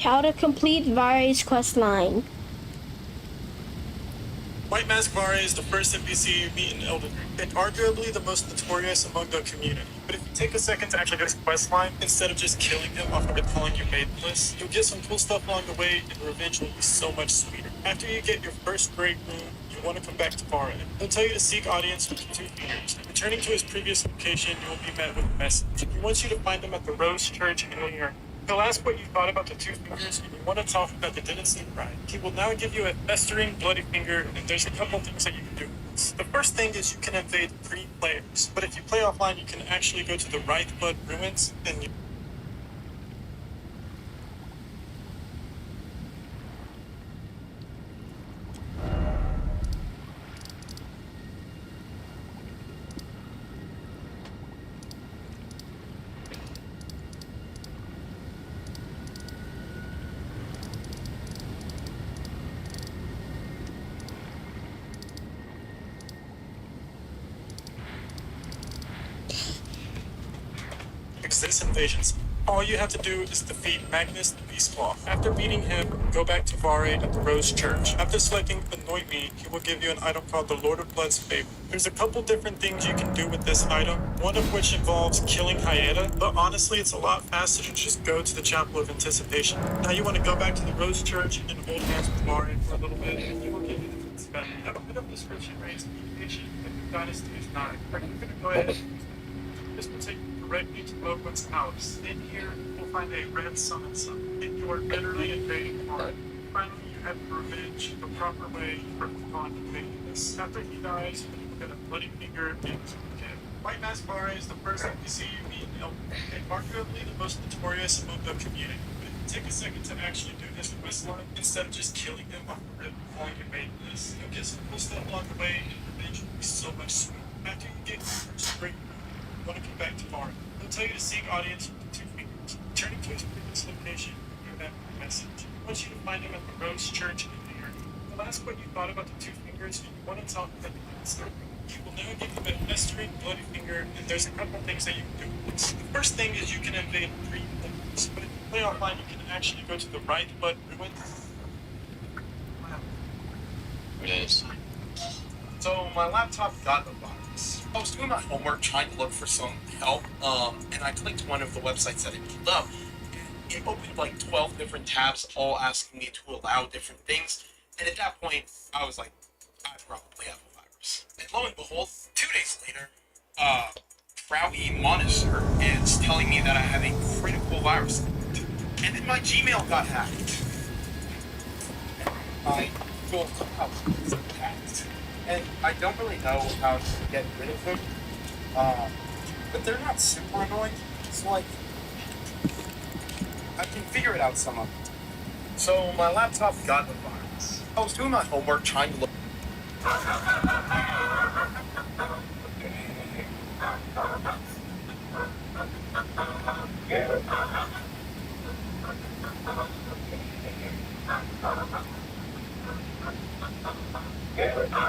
How to complete Vari's quest line. White Mask Vare is the first NPC you meet in Elden, and arguably the most notorious among the community. But if you take a second to actually get his quest line, instead of just killing him off of it calling you maidenless, you'll get some cool stuff along the way, and the revenge will be so much sweeter. After you get your first great rune, you want to come back to Vare. He'll tell you to seek audience with the 2 fingers. Returning to his previous location, you will be met with a message. He wants you to find him at the Rose Church in New York. He'll ask what you thought about the 2 fingers, and you want to tell him that they didn't seem right. He will now give you a festering, bloody finger, and there's a couple things that you can do. The first thing is you can invade 3 players, but if you play offline, you can actually go to the Wraithblood Ruins, and you... This invasions. All you have to do is defeat Magnus the Beastclaw. After beating him, go back to Vare at the Rose Church. After selecting Anoint Me, he will give you an item called the Lord of Blood's Favor. There's a couple different things you can do with this item, one of which involves killing Hyena, but honestly it's a lot faster to just go to the Chapel of Anticipation. Now you want to go back to the Rose Church and hold hands with Vare for a little bit, and he will give you the spell. Now a bit of description rates communication that the dynasty is not. We're going to go ahead and this will take you directly to Logan's house. In here, you'll find a red summon sun, and you are literally invading hard. Finally, you have to revenge the proper way for Khan invading this. After he dies, you will get a bloody finger and his kid. White Mask Vare is the first NPC you meet in Elden, and arguably the most notorious among the community. But if you take a second to actually do his quest line, instead of just killing him off the rip and calling you maidenless, you'll get some cool stuff along the way, and revenge will be so much sweeter. After you get your first break, want to come back to Vare. He'll tell you to seek audience with the 2 fingers. Returning to his previous location, you have a message. He wants you to find him at the Rose Church in New York. He'll ask what you thought about the 2 fingers, and you want to tell him that you didn't start. He will now give you a festering, bloody finger, and there's a couple things that you can do. The first thing is you can invade 3 players, but if you play offline, you can actually go to the Wraithblood Ruins. It is. So my laptop got a virus. I was doing my homework trying to look for some help, and I clicked one of the websites that it pulled up. It opened like 12 different tabs, all asking me to allow different things. And at that point, I was like, I probably have a virus. And lo and behold, 2 days later, Crowley Monitor is telling me that I have a critical virus. And then my Gmail got hacked. My Google account is hacked. And I don't really know how to get rid of them. But they're not super annoying. So like, I can figure it out somehow. So my laptop got a virus. I was doing my homework trying to look.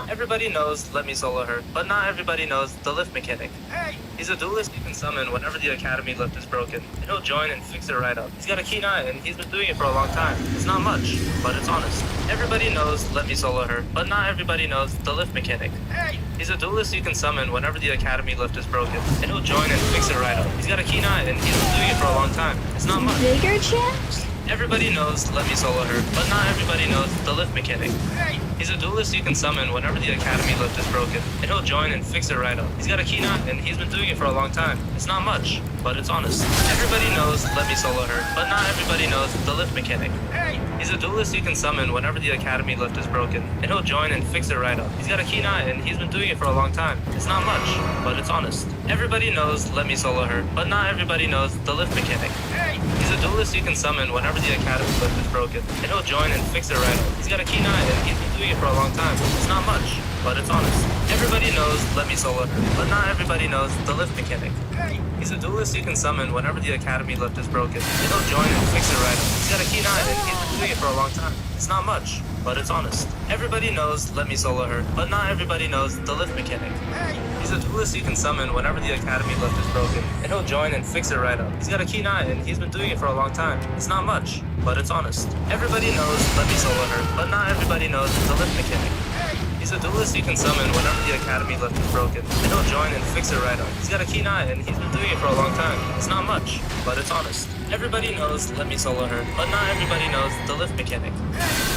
Everybody knows Let Me Solo Her, but not everybody knows the lift mechanic. Hey! He's a duelist you can summon whenever the academy lift is broken, and he'll join and fix it right up. He's got a keen eye, and he's been doing it for a long time. It's not much, but it's honest. Everybody knows Let Me Solo Her, but not everybody knows the lift mechanic. Hey! He's a duelist you can summon whenever the academy lift is broken, and he'll join and fix it right up. He's got a keen eye, and he's been doing it for a long time. It's not much. Bigger chance? Everybody knows Let Me Solo Her, but not everybody knows the lift mechanic. Hey! He's a duelist you can summon whenever the academy lift is broken, and he'll join and fix it right up. He's got a keen eye, and he's been doing it for a long time. It's not much, but it's honest. Everybody knows Let Me Solo Her, but not everybody knows the lift mechanic. Hey! He's a duelist you can summon whenever the academy lift is broken, and he'll join and fix it right up. He's got a keen eye, and he's been doing it for a long time. It's not much, but it's honest. Everybody knows Let Me Solo Her, but not everybody knows the lift mechanic. Hey! He's a duelist you can summon whenever the academy lift is broken, and he'll join and fix it right up. He's got a keen eye, and he's been doing it for a long time. It's not much, but it's honest. Everybody knows Let Me Solo Her, but not everybody knows the lift mechanic. Hey! He's a duelist you can summon whenever the academy lift is broken, and he'll join and fix it right up. He's got a keen eye, and he's been doing it for a long time. It's not much, but it's honest. Everybody knows Let Me Solo Her, but not everybody knows the lift mechanic. Hey! He's a duelist you can summon whenever the academy lift is broken, and he'll join and fix it right up. He's got a keen eye, and he's been doing it for a long time. It's not much, but it's honest. Everybody knows Let Me Solo Her, but not everybody knows the lift mechanic. Hey! He's a duelist you can summon whenever the academy lift is broken, and he'll join and fix it right up. He's got a keen eye, and he's been doing it for a long time. It's not much, but it's honest. Everybody knows Let Me Solo Her, but not everybody knows the lift mechanic.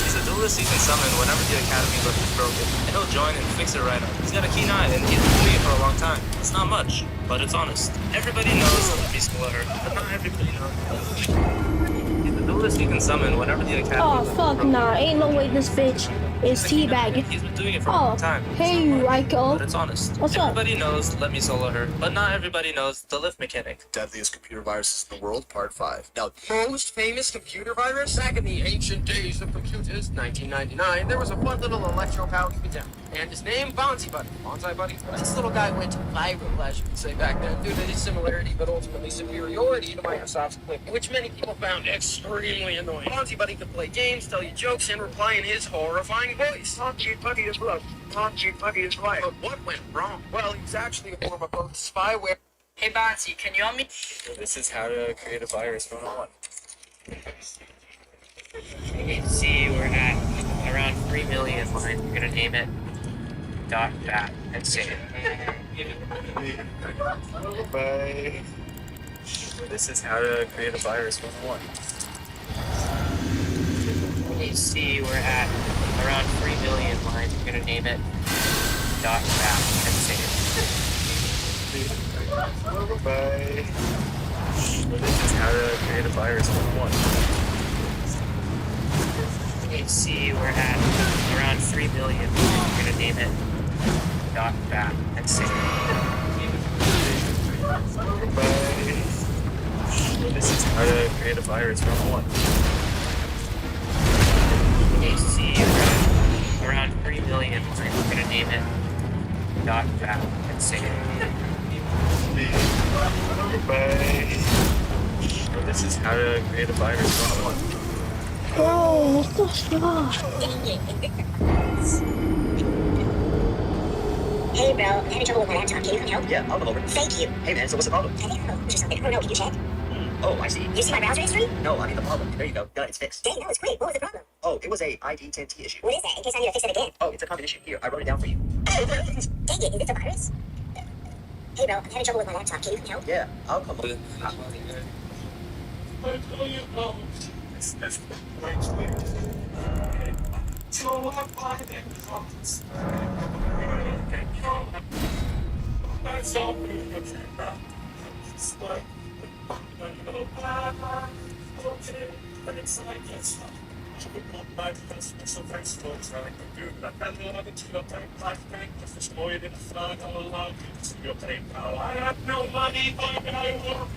He's a duelist you can summon whenever the academy lift is broken, and he'll join and fix it right up. He's got a keen eye, and he's been doing it for a long time. It's not much, but it's honest. Everybody knows Let Me Solo Her, but not everybody knows the lift mechanic. He's a duelist you can summon whenever the academy Oh, lift is fuck broken. nah. Ain't no way this bitch is teabagging. He's been doing it for a Oh, long time. hey, But Ryko. it's honest. What's up? Everybody knows Let Me Solo Her, but not everybody knows the lift mechanic. Deadliest computer viruses in the world, part 5. Now, most famous computer virus? Back in the ancient days of computers, 1999, there was a fun little electro-powered computer. And his name, Bonzi Buddy. Bonzi Buddy? This little guy went viral, as you could say back then, due to his similarity but ultimately superiority to Microsoft's Clip, which many people found extremely annoying. Bonzi Buddy could play games, tell you jokes, and reply in his horrifying voice. Bonzi Buddy is love. Bonzi Buddy is life. But what went wrong? Well, he was actually a form of both spyware. Hey Bonzi, can you help me? This is how to create a virus 101. Okay, see, we're at around 3 million lines. We're gonna name it .bat and save it. Bye. This is how to create a virus 101. Okay, see, we're at around 3 million lines. We're gonna name it .bat and save it. Bye. This is how to create a virus 101. Okay, see, we're at around 3 million lines. We're gonna name it .bat and save it. Bye. This is how to create a virus 101. Okay, see, we're at around 3 million lines. We're gonna name it .bat and save it. Bye. This is how to create a virus 101. Bro, what the fuck? Hey bro, I'm having trouble with my laptop. Can you come help? Yeah, I'll come over. Thank you. Hey man, so what's the problem? I think I don't know. Just something. I don't know. Can you check? Oh, I see. You see my browser history? No, I mean the problem. There you go. Done. It's fixed. Dang, no, it's great. What was the problem? Oh, it was a ID10T issue. What is that? In case I need to fix it again. Oh, it's a common issue. Here, I wrote it down for you. Oh, dang it. Is this a virus? Hey, bro, I'm having trouble with my laptop. Can you help? Yeah, I'll come over. I have no money, but I will.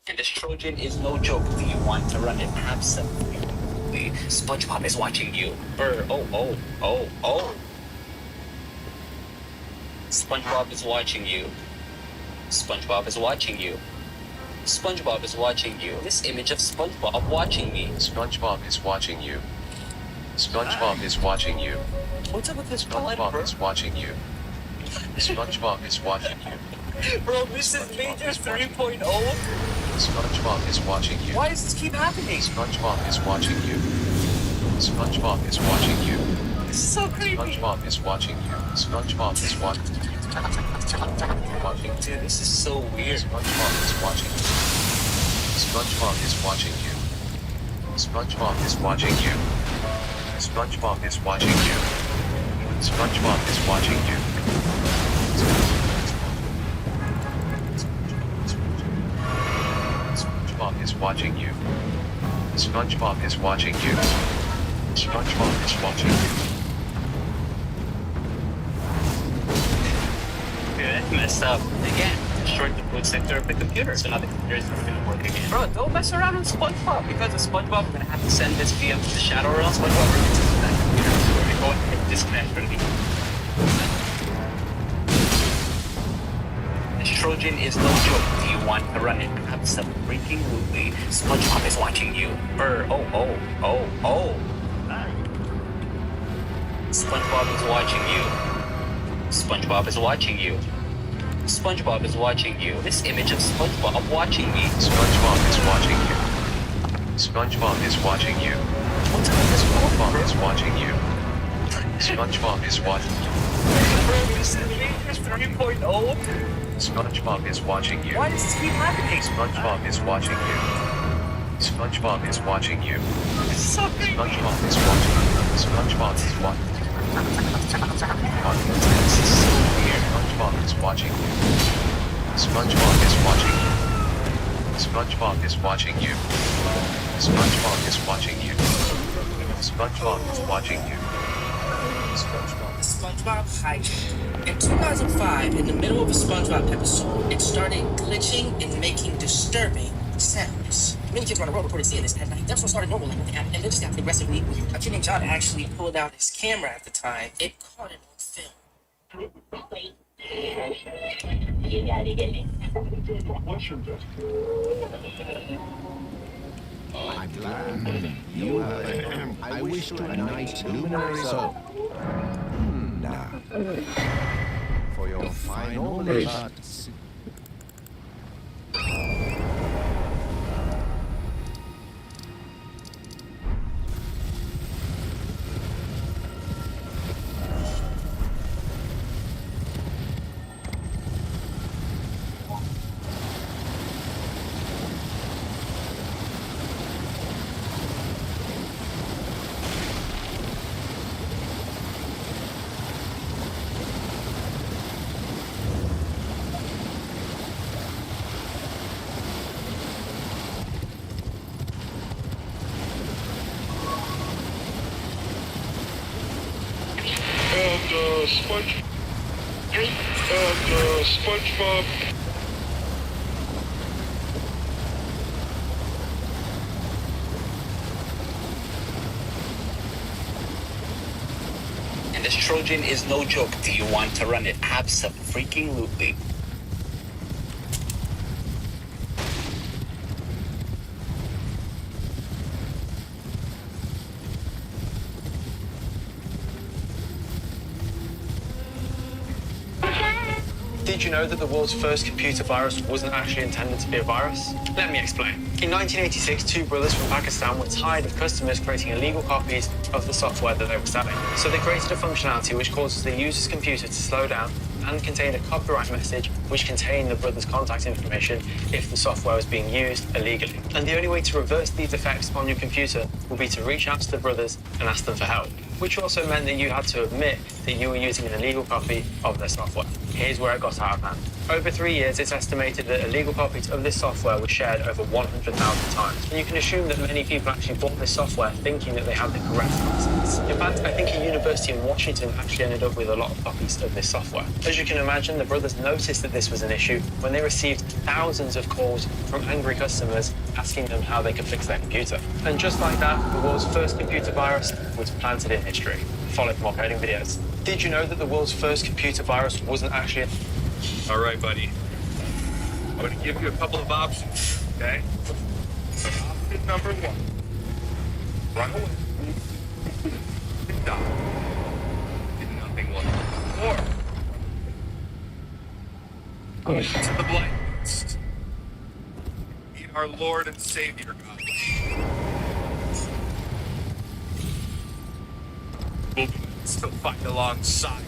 And this Trojan is no joke. Do you want to run it? Absolutely. SpongeBob is watching you. Oh. SpongeBob is watching you. SpongeBob is watching you. SpongeBob is watching you. This image of SpongeBob watching me. SpongeBob is watching you. SpongeBob is watching you. What's up with this blood, SpongeBob bro? is watching you. SpongeBob is watching you. Bro, this is Major 3.0. SpongeBob is watching you. Why does this keep happening? SpongeBob is watching you. SpongeBob is watching you. This is so creepy. SpongeBob is watching you. SpongeBob is watching. Dude, this is so weird. SpongeBob is watching you. SpongeBob is watching you. SpongeBob is watching you. SpongeBob is watching you. SpongeBob is watching you. SpongeBob is watching you. SpongeBob is watching you. SpongeBob is watching you. Dude, that's messed up. Again, destroyed the boot sector of the computer, so now the computer is never gonna work again. Bro, don't mess around with SpongeBob, because of SpongeBob, we're gonna have to send this via the Shadow Realm. SpongeBob releases that computer. We're gonna go ahead and disconnect from the This Trojan is no joke. Do you want to run it? Absolutely. SpongeBob is watching you. Oh. SpongeBob is watching you. SpongeBob is watching you. SpongeBob is watching you. This image of SpongeBob watching me. SpongeBob is watching you. SpongeBob is watching you. What's up with this SpongeBob is watching you. SpongeBob is watching you. Bro, this is Major 3.0. SpongeBob is watching you. Why does this keep happening? SpongeBob is watching you. SpongeBob is watching you. This is so creepy. SpongeBob is watching you. SpongeBob is watching you. This is so weird. SpongeBob is watching you. SpongeBob is watching you. SpongeBob is watching you. SpongeBob is watching you. SpongeBob is watching you. SpongeBob hijacked. In 2005, in the middle of a SpongeBob episode, it started glitching and making disturbing sounds. Many kids around the world reported seeing this at night. The episode started normally, and then just got aggressively weird. A kid named John actually pulled out his camera at the time. It caught it on film. You gotta get me. I'm glad you have. I wish to ignite luminary soul. Now, for your final shots. SpongeBob. And this Trojan is no joke. Do you want to run it? Abso-freaking-lutely. Did you know that the world's first computer virus wasn't actually intended to be a virus? Let me explain. In 1986, two brothers from Pakistan were tired of customers creating illegal copies of the software that they were selling. So they created a functionality which causes the user's computer to slow down and contained a copyright message which contained the brother's contact information if the software was being used illegally. And the only way to reverse these effects on your computer will be to reach out to the brothers and ask them for help, which also meant that you had to admit that you were using an illegal copy of their software. Here's where it got out of hand. Over 3 years, it's estimated that illegal copies of this software were shared over 100,000 times. And you can assume that many people actually bought this software thinking that they had the correct license. In fact, I think a university in Washington actually ended up with a lot of copies of this software. As you can imagine, the brothers noticed that this was an issue when they received thousands of calls from angry customers asking them how they could fix their computer. And just like that, the world's first computer virus was planted in history. Follow for more coding videos. Did you know that the world's first computer virus wasn't actually... All right, buddy. I'm going to give you a couple of options, okay? So option number 1. Run away. Die. Did nothing will happen. Or go to the blacklist. Meet our Lord and Savior, God. We'll still fight alongside you.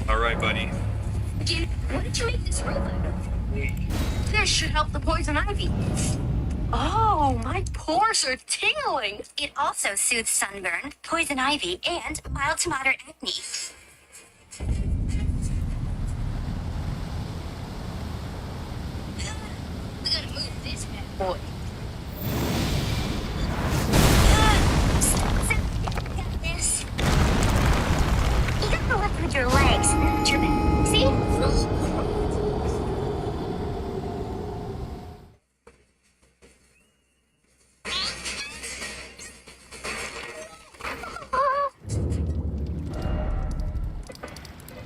All right, buddy. Dude, what did you make this robot? This should help the poison ivy. Oh, my pores are tingling. It also soothes sunburn, poison ivy, and mild to moderate acne. We gotta move this bad boy. Got this. You gotta lift with your legs, not your back. See?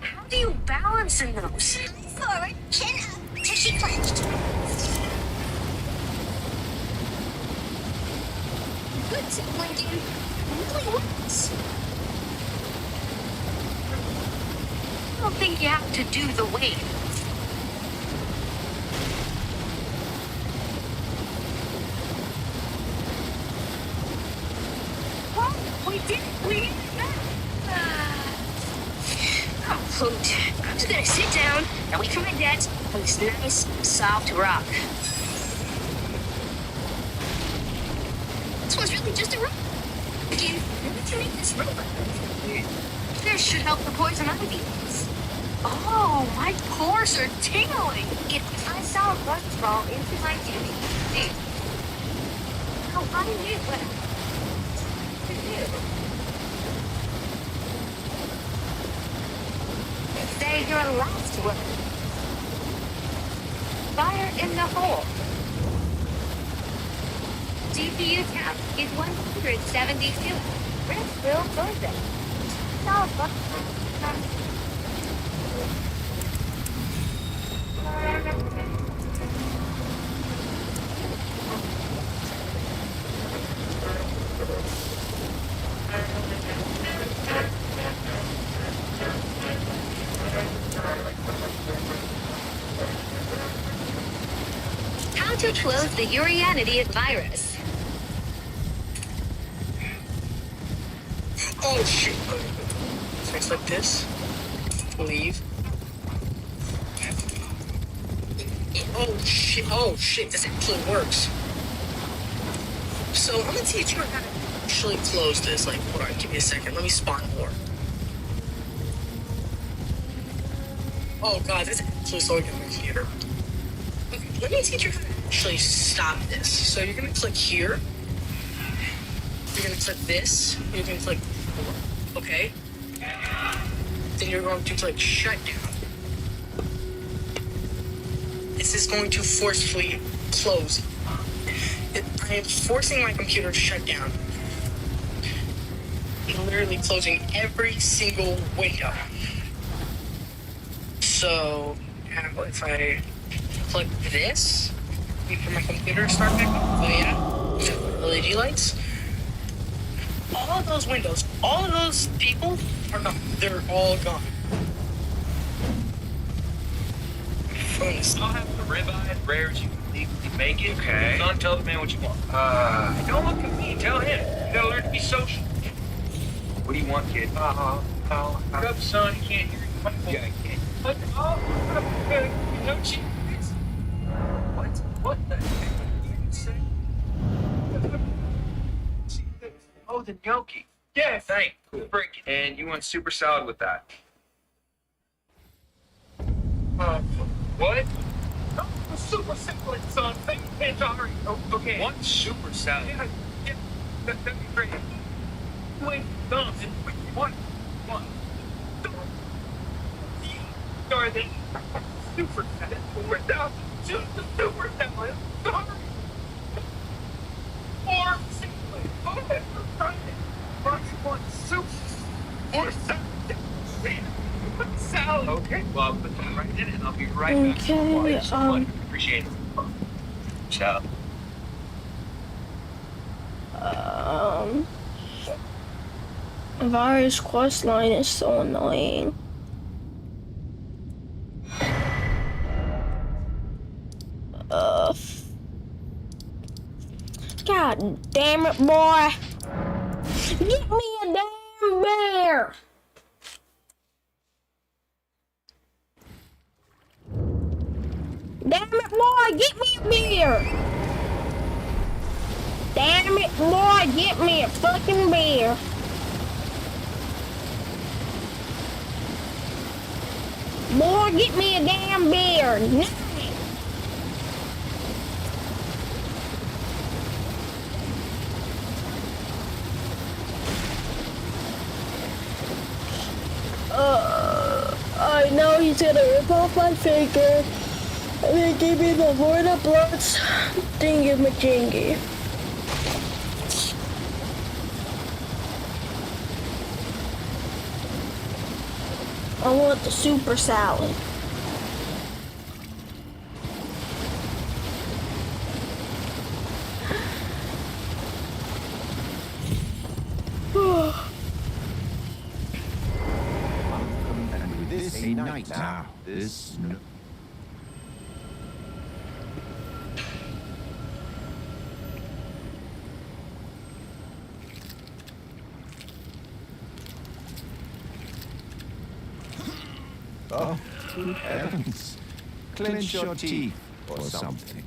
How do you balance in those? Forward, chin up, tushy clenched. Good tickling, dude. Really works. I don't think you have to do the weight. Well, we did it. We did it. I'm hooked. I'm just gonna sit down and wait for my dad on this nice, soft rock. This one's really just a rock. Dude, what did you make this robot? This should help the poison ivy. Oh, my pores are tingling. If I saw a bug fall into my tubing, Dude, how I knew what to do. say your last word. Fire in the hole. GPU count is 172. Rest will Thursday. So fun. How to close the Urianity virus. Oh shit. Things like this. Leave. Oh shit, this actually works. So I'm gonna teach you how to actually close this. Like, hold on, give me a second. Let me spawn more. Oh god, this is actually so good on my computer. Okay, let me teach you how to actually stop this. So you're gonna click here. You're gonna click this. You're gonna click, okay. Then you're going to click shutdown. This is going to forcefully close. I am forcing my computer to shut down. I'm literally closing every single window. So, now if I click this, wait for my computer to start back up. Oh yeah, LED lights. All of those windows, all of those people are gone. They're all gone. I'll have the ribeye as rare as you can legally make it. Okay. Son, tell the man what you want. Don't look at me. Tell him. You gotta learn to be social. What do you want, kid? Shut up, son. He can't hear you. Yeah, I can't. No cheese. What the heck did you say? Oh, the gnocchi. Yeah, thanks. Cool. Break it. And you want super salad with that? What? Oh, super salad, son. Thank you, sorry. Oh, okay. One super salad? Yeah. That'd be great. Wait, something. One. Sorry, then. Super salad. Super salad. Super salad. Sorry. Or salad. Okay, try it. First one, soup. Or salad. Salad. Okay, well, I'll put that right in and I'll be right back. Okay, So much. Appreciate it. Ciao. Virus quest line is so annoying. God damn it, boy! Get me a damn bear! Damn it, boy! Get me a beer! Damn it, boy! Get me a fucking beer! Boy, get me a damn beer! No. I know he's gonna rip off my finger and then give me the Lord of Bloods thingy-majingy. I want the super salad. This a night now. This. Oh, good heavens. Clench your teeth or something.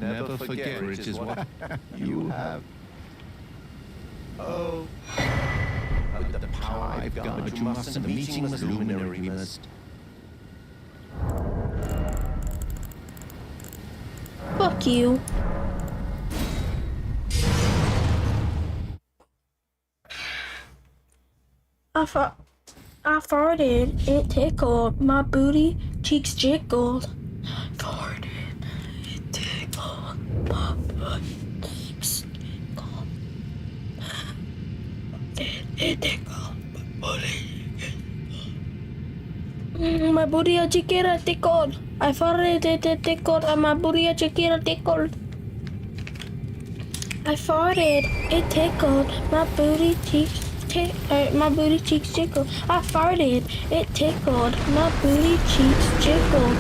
Never forget, which is what you have. Oh. With the power I've got, but you mustn't. The meeting was luminary, we must. Fuck you. I farted. It tickled. My booty cheeks jiggled. Farted. It tickled. My booty cheeks jiggled. It tickled. My booty chiquera tickled. I farted. It tickled. And my booty chiquera tickled. I farted. It tickled. My booty cheeks. My booty cheeks jiggled. I farted. It tickled. My booty cheeks jiggled.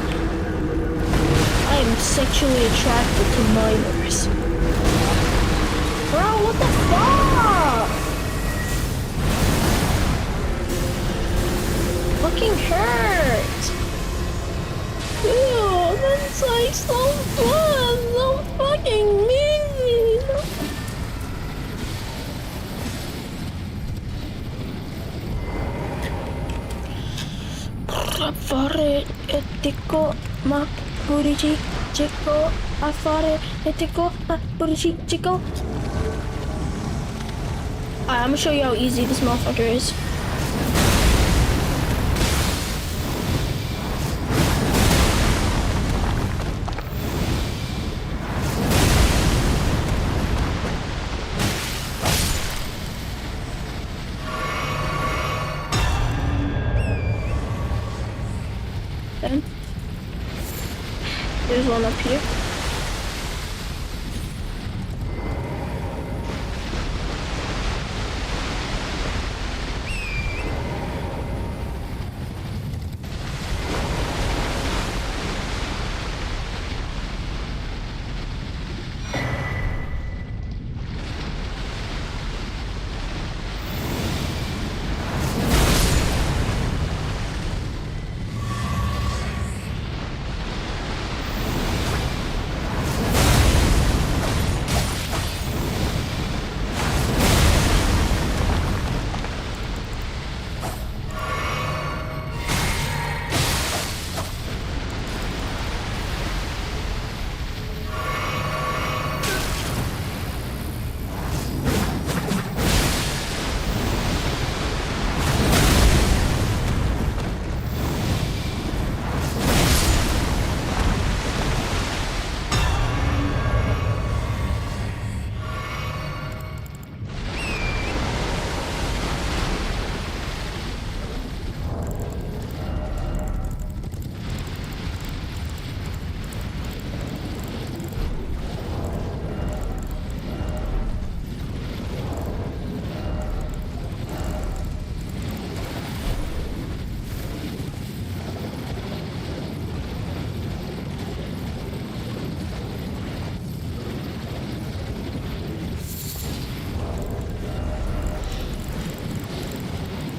I am sexually attracted to minors. Bro, what the fuck? Fucking hurt. Ew, that's like so fun. So fucking mean. tickle my booty cheek, tickle. I fought it tickle my booty cheek, tickle. Alright, I'm gonna show you how easy this motherfucker is. Then there's one up here.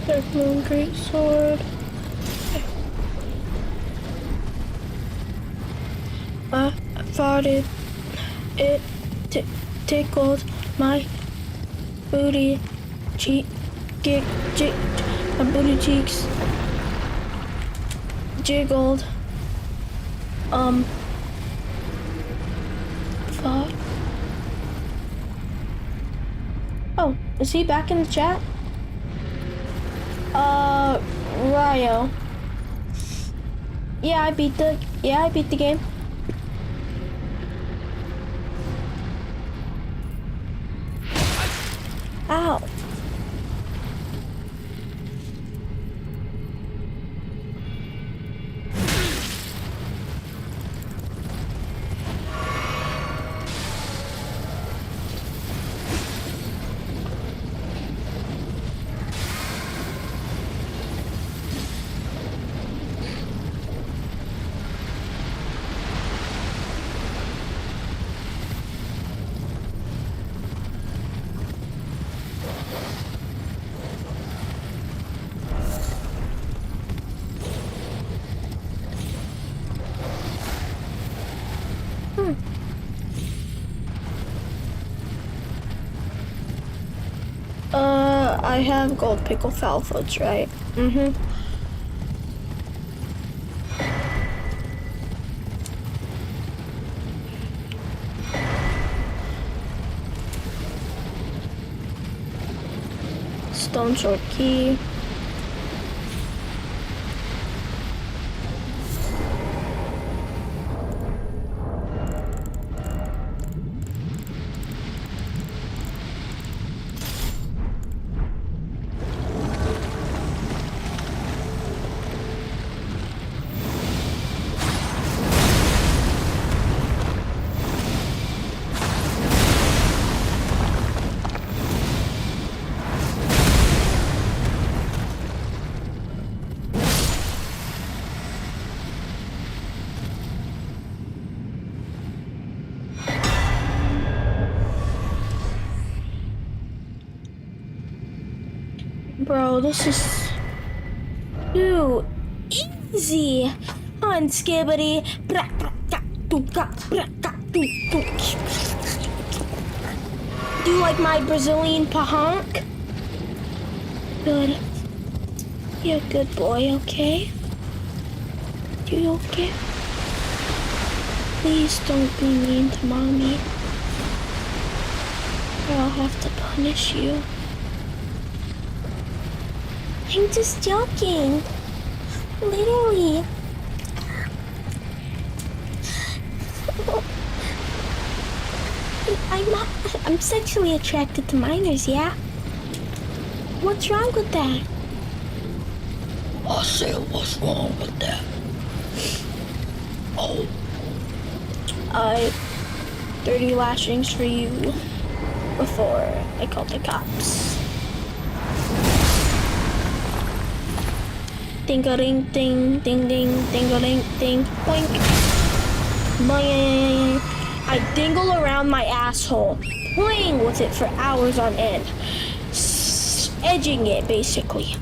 Dark Moon Great Sword. I farted. It tickled my booty cheek. My booty cheeks jiggled. Thought. Oh, is he back in the chat? Ryo. Yeah, I beat the game. Ow. I have gold pickle foul foots, right? Mm-hmm. Stone sword key. Bro, this is too easy. On skibbity. Do you like my Brazilian pahonk? Good. You're a good boy, okay? you okay? Please don't be mean to mommy, or I'll have to punish you. I'm just joking. Literally. I'm sexually attracted to minors, yeah? What's wrong with that? I said, what's wrong with that? Oh. 30 lashings for you before I called the cops. Ding-a-ding, ding, ding, ding, ding-a-ding, ding, boink. Boing. I dingle around my asshole, playing with it for hours on end. Edging it, basically.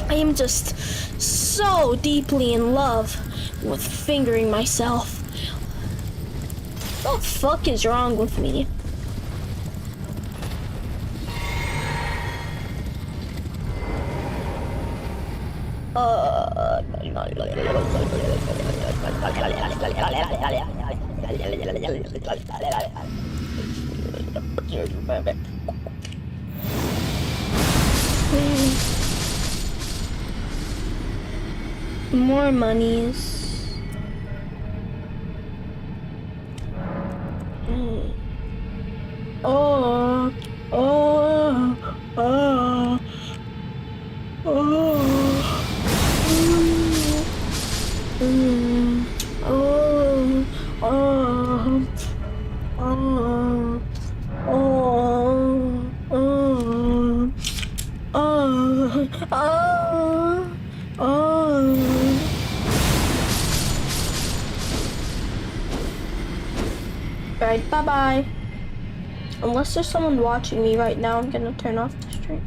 I am just so deeply in love with fingering myself. What the fuck is wrong with me? More monies. Oh, oh, oh, oh, oh, oh, Alright, bye-bye. Unless there's someone watching me right now, I'm gonna turn off the stream.